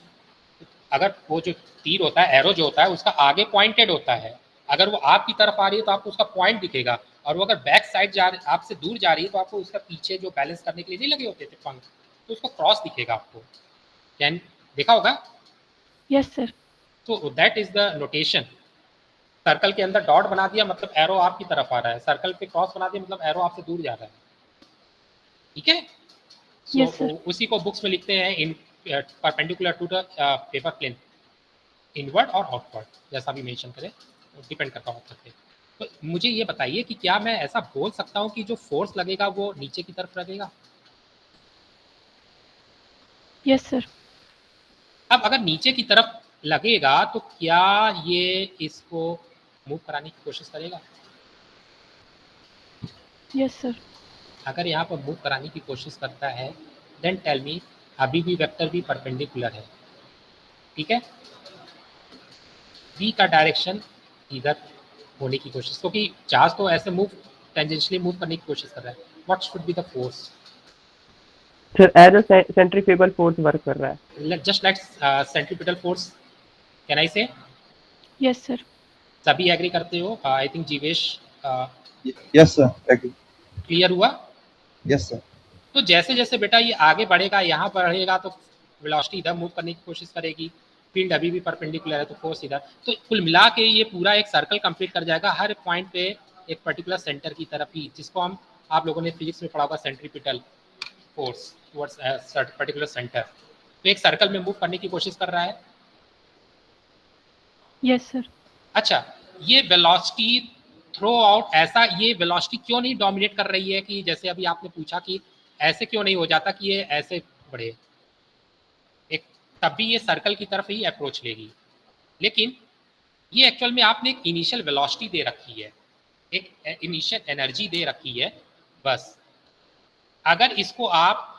अगर वो जो तीर होता है, एरो जो होता है उसका आगे पॉइंटेड होता है, अगर वो आपकी तरफ आ रही है तो आपको उसका पॉइंट दिखेगा, और वो अगर बैक साइड जा रही, आपसे दूर जा रही है तो आपको उसका पीछे जो बैलेंस करने के लिए नहीं लगे होते थे पंख, तो उसको क्रॉस दिखेगा आपको। कैन देखा होगा? Yes sir. तो that is the notation. Circle के अंदर डॉट बना दिया मतलब एरो आपकी तरफ आ रहा है, सर्कल पे क्रॉस बना दिया मतलब एरो आपसे दूर जा रहा है। ठीक है? So yes sir. उसी को बुक्स में लिखते हैं in perpendicular to the paper plane, inward और आउटवर्ड, जैसा भी मेंशन करें, डिपेंड करता है ऑथर पे। तो मुझे ये बताइए कि क्या मैं ऐसा बोल सकता हूँ कि जो फोर्स लगेगा वो नीचे की तरफ लगेगा? Yes sir. अब अगर नीचे की तरफ लगेगा तो क्या ये इसको मूव कराने की कोशिश करेगा? Yes sir. अगर यहाँ पर मूव कराने की कोशिश करता है देन टेल मी, अभी भी वेक्टर भी परपेंडिकुलर है, ठीक है? बी का डायरेक्शन इधर होने की कोशिश, क्योंकि चार्ज तो ऐसे मूव टेंजेंशियली मूव करने की कोशिश कर रहा है। What should be the force? Sir as a centrifugal force work कर रहा है। Just like centripetal force, can I say? Yes sir. सभी एग्री करते हो? I think Jeevesh yes sir, agree. Clear हुआ? Yes sir. तो जैसे जैसे बेटा ये आगे बढ़ेगा, यहाँ बढ़ेगा तो वेलोसिटी इधर मूव करने की कोशिश करेगी, फील्ड अभी भी परपेंडिकुलर है तो फोर्स इधर, तो कुल मिला के ये पूरा एक सर्कल कंप्लीट कर जाएगा हर पॉइंट पे एक पर्टिकुलर सेंटर की तरफ ही, जिसको हम आप लोगों ने फिजिक्स में पढ़ा होगा centripetal force towards particular centre. तो एक सर्कल में मूव करने की कोशिश कर रहा है। Yes sir. अच्छा, ये वेलोसिटी थ्रो आउट, ऐसा ये वेलोसिटी क्यों नहीं डोमिनेट कर रही है कि जैसे अभी आपने पूछा कि ऐसे क्यों नहीं हो जाता कि ये ऐसे बढ़े, एक तब भी ये सर्कल की तरफ ही अप्रोच लेगी, लेकिन ये एक्चुअल में आपने एक इनिशियल वेलोसिटी दे रखी है, एक इनिशियल एनर्जी दे रखी है बस। अगर इसको आप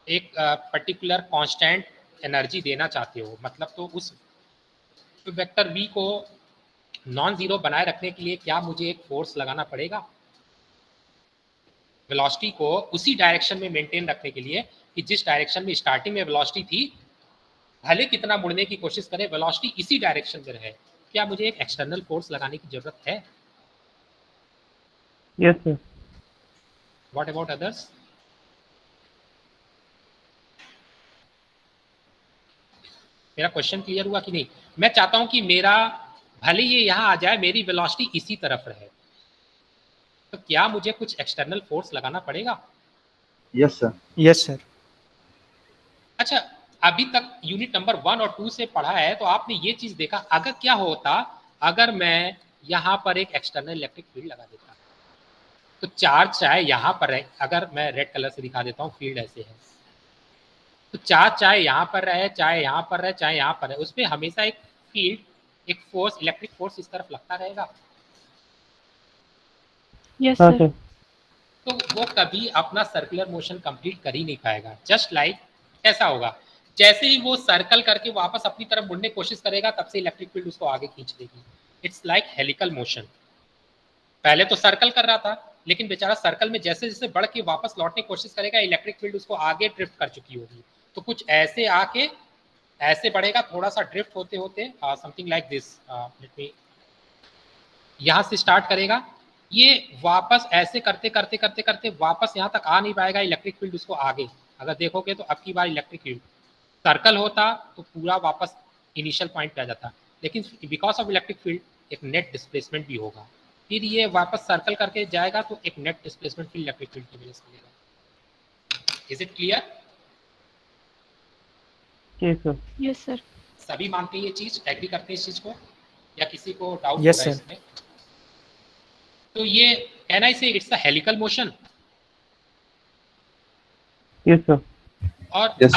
एक पर्टिकुलर कांस्टेंट एनर्जी देना चाहते हो, मतलब तो उस वेक्टर v को नॉन जीरो बनाए रखने के लिए क्या मुझे एक फोर्स लगाना पड़ेगा? वेलोसिटी को उसी डायरेक्शन में मेंटेन रखने के लिए कि जिस डायरेक्शन में स्टार्टिंग में वेलोसिटी थी, भले कितना मुड़ने की कोशिश करें वेलोसिटी इसी डायरेक्शन में रहे, क्या मुझे एक एक्सटर्नल फोर्स लगाने की जरूरत है? Yes sir. What about others? मेरा क्वेश्चन क्लियर हुआ कि नहीं? मैं चाहता हूं कि मेरा भले ये यहां आ जाए, मेरी वेलोसिटी इसी तरफ रहे, तो क्या मुझे कुछ एक्सटर्नल फोर्स लगाना पड़ेगा? Yes sir. Yes sir. अच्छा, अभी तक यूनिट नंबर 1 और 2 से पढ़ा है तो आपने ये चीज देखा, अगर क्या होता अगर मैं यहाँ पर एक एक्सटर्नल इलेक्ट्रिक फील्ड लगा देता, तो चार्ज चाहे यहाँ पर रहे, अगर मैं रेड कलर से दिखा देता हूँ, फील्ड ऐसे है, तो चार्ज चाहे यहाँ पर रहे, चाहे यहाँ पर रहे, चाहे यहाँ पर रहे, उसमें हमेशा एक फील्ड, एक फोर्स, इलेक्ट्रिक फोर्स इस तरफ लगता रहेगा। यस हाँ सर। सर। तो वो कभी अपना सर्कुलर मोशन कंप्लीट कर ही नहीं पाएगा। जस्ट लाइक ऐसा होगा, जैसे ही वो सर्कल करके वापस अपनी तरफ मुड़ने की कोशिश करेगा, तब से इलेक्ट्रिक फील्ड उसको आगे खींच देगी। It's like helical motion. पहले तो सर्कल कर रहा था, लेकिन बेचारा सर्कल में जैसे जैसे बढ़ के वापस लौटने की कोशिश करेगा, इलेक्ट्रिक फील्ड उसको आगे ड्रिफ्ट कर चुकी होगी, तो कुछ ऐसे आके ऐसे बढ़ेगा, थोड़ा सा ड्रिफ्ट होते होते something like this, let me, यहाँ से स्टार्ट करेगा, ये वापस ऐसे करते करते करते करते वापस यहाँ तक आ नहीं पाएगा, इलेक्ट्रिक फील्ड उसको आगे, अगर देखोगे तो अब की बार इलेक्ट्रिक फील्ड सर्कल होता तो पूरा वापस इनिशियल पॉइंट पे आ जाता, लेकिन बिकॉज ऑफ इलेक्ट्रिक फील्ड एक नेट डिस्प्लेसमेंट भी होगा, फिर ये वापस सर्कल करके जाएगा तो एक net displacement field electric field की वजह से मिलेगा। Is it clear? Yes sir. Yes sir. सभी मानते हैं ये चीज, एग्री करते हैं इस चीज को, या किसी को डाउट हो Yes, रहा है sir. इसमें? तो ये कैन आई से it's a helical motion. Yes sir. और Yes.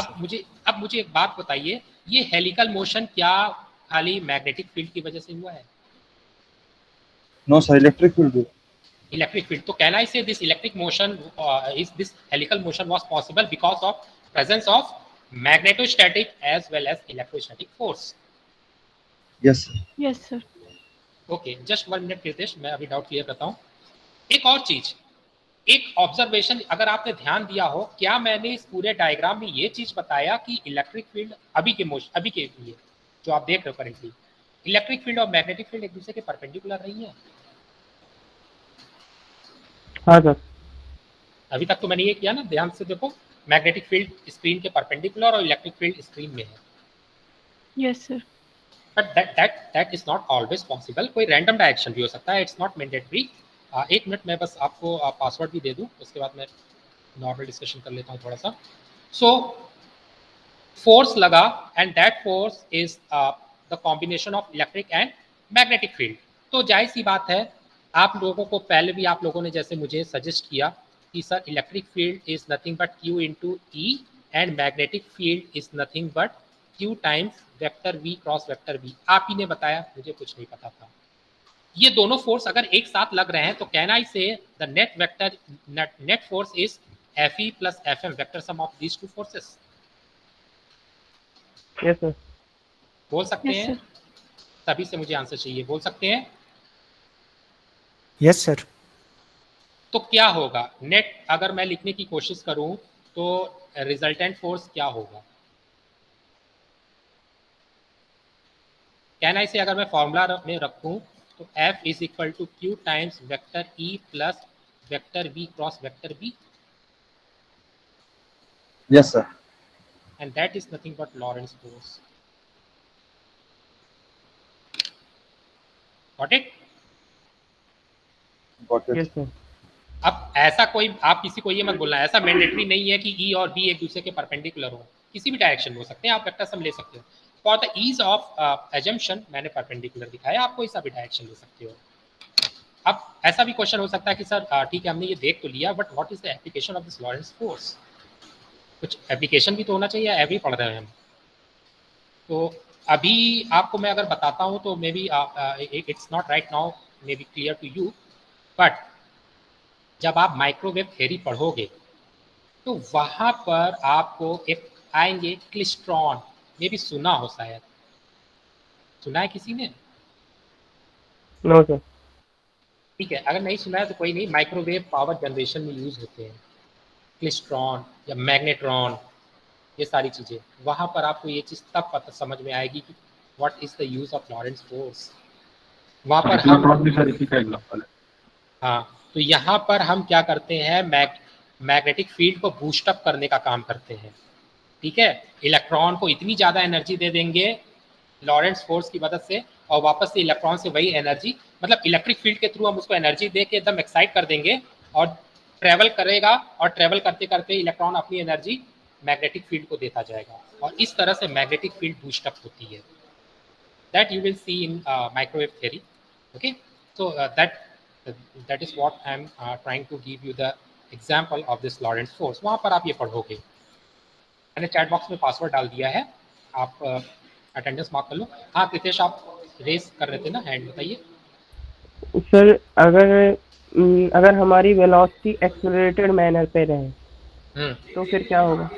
अब मुझे एक बात बताइए, ये हेलिकल मोशन क्या खाली मैग्नेटिक फील्ड की वजह से हुआ है? नो सर, इलेक्ट्रिक फील्ड भी। electric field. So can I say this electric motion is this helical motion was possible because of presence of magnetostatic as well as electrostatic force? Yes. Yes, sir. Okay, just 1 minute Kritesh, मैं अभी doubt clear करता हूँ. एक और चीज, एक observation अगर आपने ध्यान दिया हो, क्या मैंने इस पूरे डायग्राम में ये चीज बताया कि इलेक्ट्रिक फील्ड अभी के लिए जो आप देख रहे हो करेंटली, इलेक्ट्रिक फील्ड और मैग्नेटिक फील्ड एक दूसरे के परपेंडिकुलर नहीं है? हाँ सर. अभी तक तो मैंने ये किया ना, ध्यान से देखो, मैग्नेटिक फील्ड स्क्रीन के परपेंडिकुलर और इलेक्ट्रिक फील्ड स्क्रीन में है. Yes sir. But that is not always possible. कोई रैंडम डायरेक्शन भी हो सकता है, इट्स नॉट मैंडेटरी. 1 मिनट मैं बस आपको पासवर्ड भी दे दूं, उसके बाद मैं नॉर्मल डिस्कशन कर लेता हूँ थोड़ा सा. सो फोर्स लगा and that force is the combination of electric and magnetic field. तो जाहिर सी बात है, आप लोगों को पहले भी आप लोगों ने जैसे मुझे सजेस्ट किया कि sir electric field is nothing but Q into E and magnetic field is nothing but Q times vector V cross vector V. आप ही ने बताया, मुझे कुछ नहीं पता था. ये दोनों फोर्स अगर एक साथ लग रहे हैं तो can I say the net force is Fe plus Fm vector sum of these two forces? Yes sir. बोल सकते Yes, हैं? तभी से मुझे आंसर चाहिए. बोल सकते हैं? Yes sir. तो क्या होगा नेट, अगर मैं लिखने की कोशिश करूं तो रिजल्टेंट फोर्स क्या होगा? कैन आई से अगर मैं फॉर्मूला में रखूं तो F is equal to Q times vector E plus vector V cross vector B, yes sir. and that is nothing but Lorentz force. Got it? Got it. Yes sir. अब ऐसा कोई, आप किसी को ये मत बोलना, ऐसा मैंडेटरी नहीं है कि E और B एक दूसरे के परपेंडिकुलर हो. किसी भी डायरेक्शन में हो सकते हैं, आप वेक्टर सम ले सकते हो. For the ease of assumption मैंने परपेंडिकुलर दिखाया, आप कोई सा भी डायरेक्शन ले सकते हो. अब ऐसा भी क्वेश्चन हो सकता है कि सर ठीक है हमने ये देख तो लिया, but what is the application of this Lorentz force? कुछ एप्लीकेशन भी तो होना चाहिए, एवरी पढ़ रहे हैं हम. तो अभी आपको मैं अगर बताता हूँ तो maybe it's not right now maybe clear to you, but जब आप माइक्रोवेव थ्योरी पढ़ोगे तो वहाँ पर आपको एक आएंगे क्लिस्ट्रॉन. मे बी सुना हो, शायद सुना है किसी ने? No sir. ठीक है, अगर नहीं सुना है तो कोई नहीं, माइक्रोवेव पावर जनरेशन में यूज होते हैं क्लिस्ट्रॉन या मैग्नेट्रॉन, ये सारी चीज़ें. वहाँ पर आपको ये चीज़ तब पता समझ में आएगी कि what is the use of Lawrence force. वहाँ पर हम भी सर इसी का एग्जांपल है. हाँ, तो यहाँ पर हम क्या करते हैं, मैग्नेटिक फील्ड को बूस्ट अप करने का काम करते हैं. ठीक है, इलेक्ट्रॉन को इतनी ज़्यादा एनर्जी दे देंगे लॉरेंस फोर्स की मदद से, और वापस से इलेक्ट्रॉन से वही एनर्जी, मतलब इलेक्ट्रिक फील्ड के थ्रू हम उसको एनर्जी दे के एकदम एक्साइट कर देंगे और ट्रेवल करेगा, और ट्रेवल करते करते इलेक्ट्रॉन अपनी एनर्जी मैग्नेटिक फील्ड को देता जाएगा, और इस तरह से मैग्नेटिक फील्ड बूस्ट अप होती है. That you will see in microwave theory. Okay, so that is what I am trying to give you the example of this Lorentz force. वहाँ पर आप ये पढ़ोगे. मैंने चैट बॉक्स में पासवर्ड डाल दिया है, आप अटेंडेंस मार्क कर लो. हाँ कृतेश, आप रेस कर रहे थे ना हैंड, बताइए. सर अगर हमारी वेलोसिटी एक्सेलरेटेड मैनर पे रहे तो फिर क्या होगा?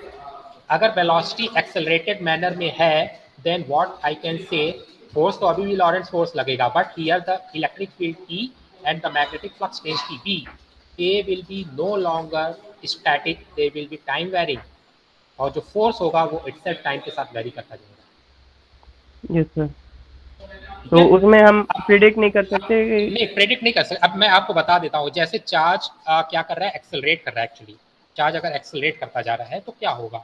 अगर वेलोसिटी एक्सेलरेटेड मैनर में है then what I can say, force तो अभी भी लॉरेंस फोर्स लगेगा, but here the electric field E and the magnetic flux density B, they will be no longer static, they will be time varying, और जो force होगा वो itself time के साथ वेरी करता जाएगा. Yes sir. तो उसमें हम प्रिडिक्ट नहीं कर सकते? नहीं, प्रेडिक्ट नहीं कर सकते. अब मैं आपको बता देता हूँ, जैसे चार्ज क्या कर रहा है, एक्सेलरेट कर रहा है. एक्चुअली चार्ज अगर एक्सेलरेट करता जा रहा है तो क्या होगा,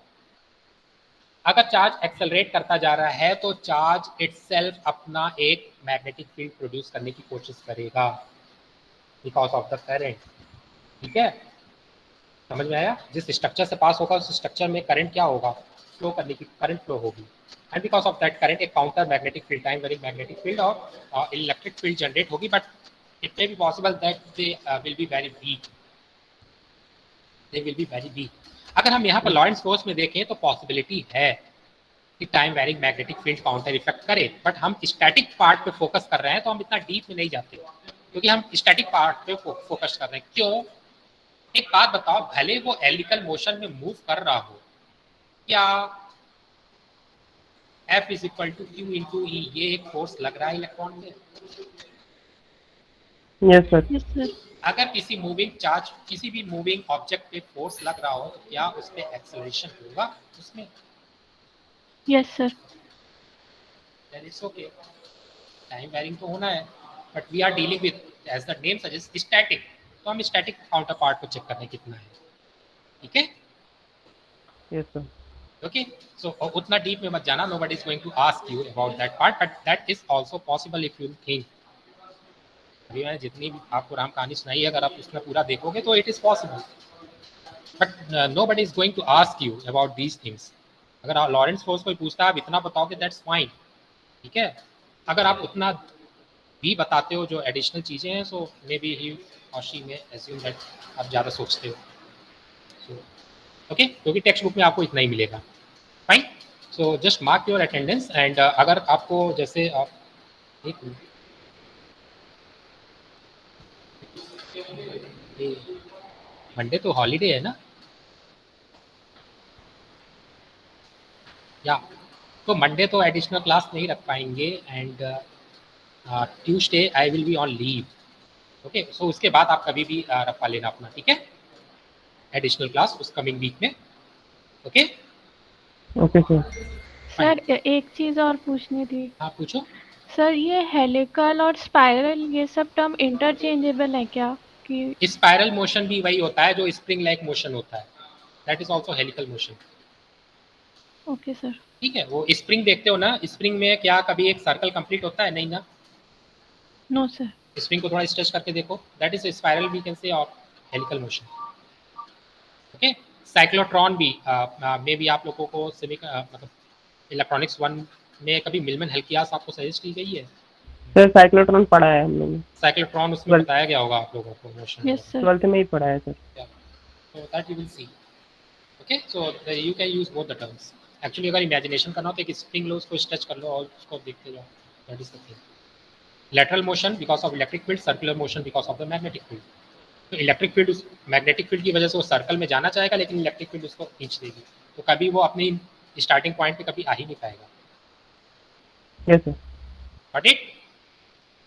अगर चार्ज एक्सेलरेट करता जा रहा है तो चार्ज इटसेल्फ अपना एक मैग्नेटिक फील्ड प्रोड्यूस करने की कोशिश करेगा बिकॉज ऑफ द करंट. ठीक है, समझ में आया? जिस स्ट्रक्चर से पास होगा उस स्ट्रक्चर में करंट क्या होगा, फ्लो करने की, करंट फ्लो होगी, and because of that current एक counter magnetic field, time varying magnetic field और इलेक्ट्रिक फील्ड जनरेट होगी. But it may be possible that they will be very weak, they will be very weak. अगर हम यहाँ पर Lawrence force में देखें तो पॉसिबिलिटी है कि time varying magnetic field counter effect करे, बट हम स्टैटिक पार्ट पे फोकस कर रहे हैं तो हम इतना डीप में नहीं जाते. क्योंकि हम स्टैटिक पार्ट पे फोकस कर रहे हैं। क्यों? एक बात बताओ, भले वो हेलिकल मोशन में मूव कर रहा हो, क्या F is equal to q into E, ये एक फोर्स लग रहा है इलेक्ट्रॉन में? Yes sir. Yes sir. अगर किसी मूविंग चार्ज, किसी भी मूविंग ऑब्जेक्ट पे फोर्स लग रहा हो, तो क्या उस पे एक्सेलरेशन होगा उसमें? Yes sir. Then it's okay, time varying तो होना है, but we are dealing with, as the name suggest, static, तो हम स्टैटिक काउंटर पार्ट को चेक करने कितना है, ठीक है? Yes sir. ओके, सो उतना डीप में मत जाना, nobody is going to ask you about that part, but that is also possible if you think. अभी मैंने जितनी भी आपको राम कहानी सुनाई है, अगर आप उसमें पूरा देखोगे तो it is possible, but nobody is going to ask you about these things. अगर लॉरेंस फोर्स कोई पूछता है, आप इतना बताओगे, दैट्स फाइन, ठीक है? अगर आप उतना भी बताते हो जो एडिशनल चीज़ें हैं, सो मे बी ही और शी में एज्यूम दैट आप ज़्यादा सोचते हो, सो ओके, क्योंकि टेक्स्ट बुक में आपको इतना ही मिलेगा, fine. So just mark your attendance, and अगर आपको जैसे एक मंडे तो हॉलीडे है ना, या तो मंडे तो एडिशनल क्लास नहीं रख पाएंगे, and Tuesday I will be on leave, okay? So उसके बाद आप कभी भी रखवा लेना अपना, ठीक है, एडिशनल क्लास उस कमिंग वीक में, ओके? Okay sir. सर एक चीज और पूछनी थी। हाँ पूछो। सर ये हेलिकल और स्पाइरल ये सब टर्म इंटरचेंजेबल है क्या? कि स्पाइरल मोशन भी वही होता है जो स्प्रिंग लाइक मोशन होता है, that is also helical motion, okay sir. ठीक है? वो स्प्रिंग देखते हो ना, स्प्रिंग में क्या कभी एक सर्कल कंप्लीट होता है? नहीं ना। No sir. स्प्रिंग को थोड़ा स्ट्रेच करके देखो, that is spiral we can say, और हेलिकल मोशन, ओके? साइक्लोट्रॉन भी मे बी आप लोगों को मतलब इलेक्ट्रॉनिक्स 1 में कभी मिलमन हेल्कियास आपको सजेस्ट की गई है? सर साइक्लोट्रॉन पढ़ा है हम लोगों ने, साइक्लोट्रॉन उसमें बताया गया होगा आप लोगों को मोशन, यस सर। 12th में ही पढ़ा है sir. so that you will see, okay? So you can use both the terms, actually अगर इमेजिनेशन करना हो तो एक स्प्रिंग लो, उसको स्ट्रेच कर लो और उसको देखते जाओ, that is the thing. Lateral motion because of electric field, circular motion because of the magnetic field. तो इलेक्ट्रिक फील्ड, उस मैग्नेटिक फील्ड की वजह से वो सर्कल में जाना चाहेगा, लेकिन इलेक्ट्रिक फील्ड उसको खींच देगी, तो कभी वो अपनी स्टार्टिंग पॉइंट पे कभी आ ही नहीं पाएगा, यस सर। Got it?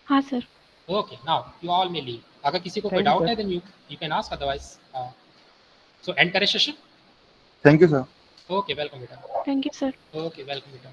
हाँ sir. Okay, now you all may leave. अगर किसी को कोई Thank you, डाउट sir. है then you can ask, otherwise so end करे session. Thank you sir. Okay, welcome बेटा। Thank you sir. Okay, welcome बेटा।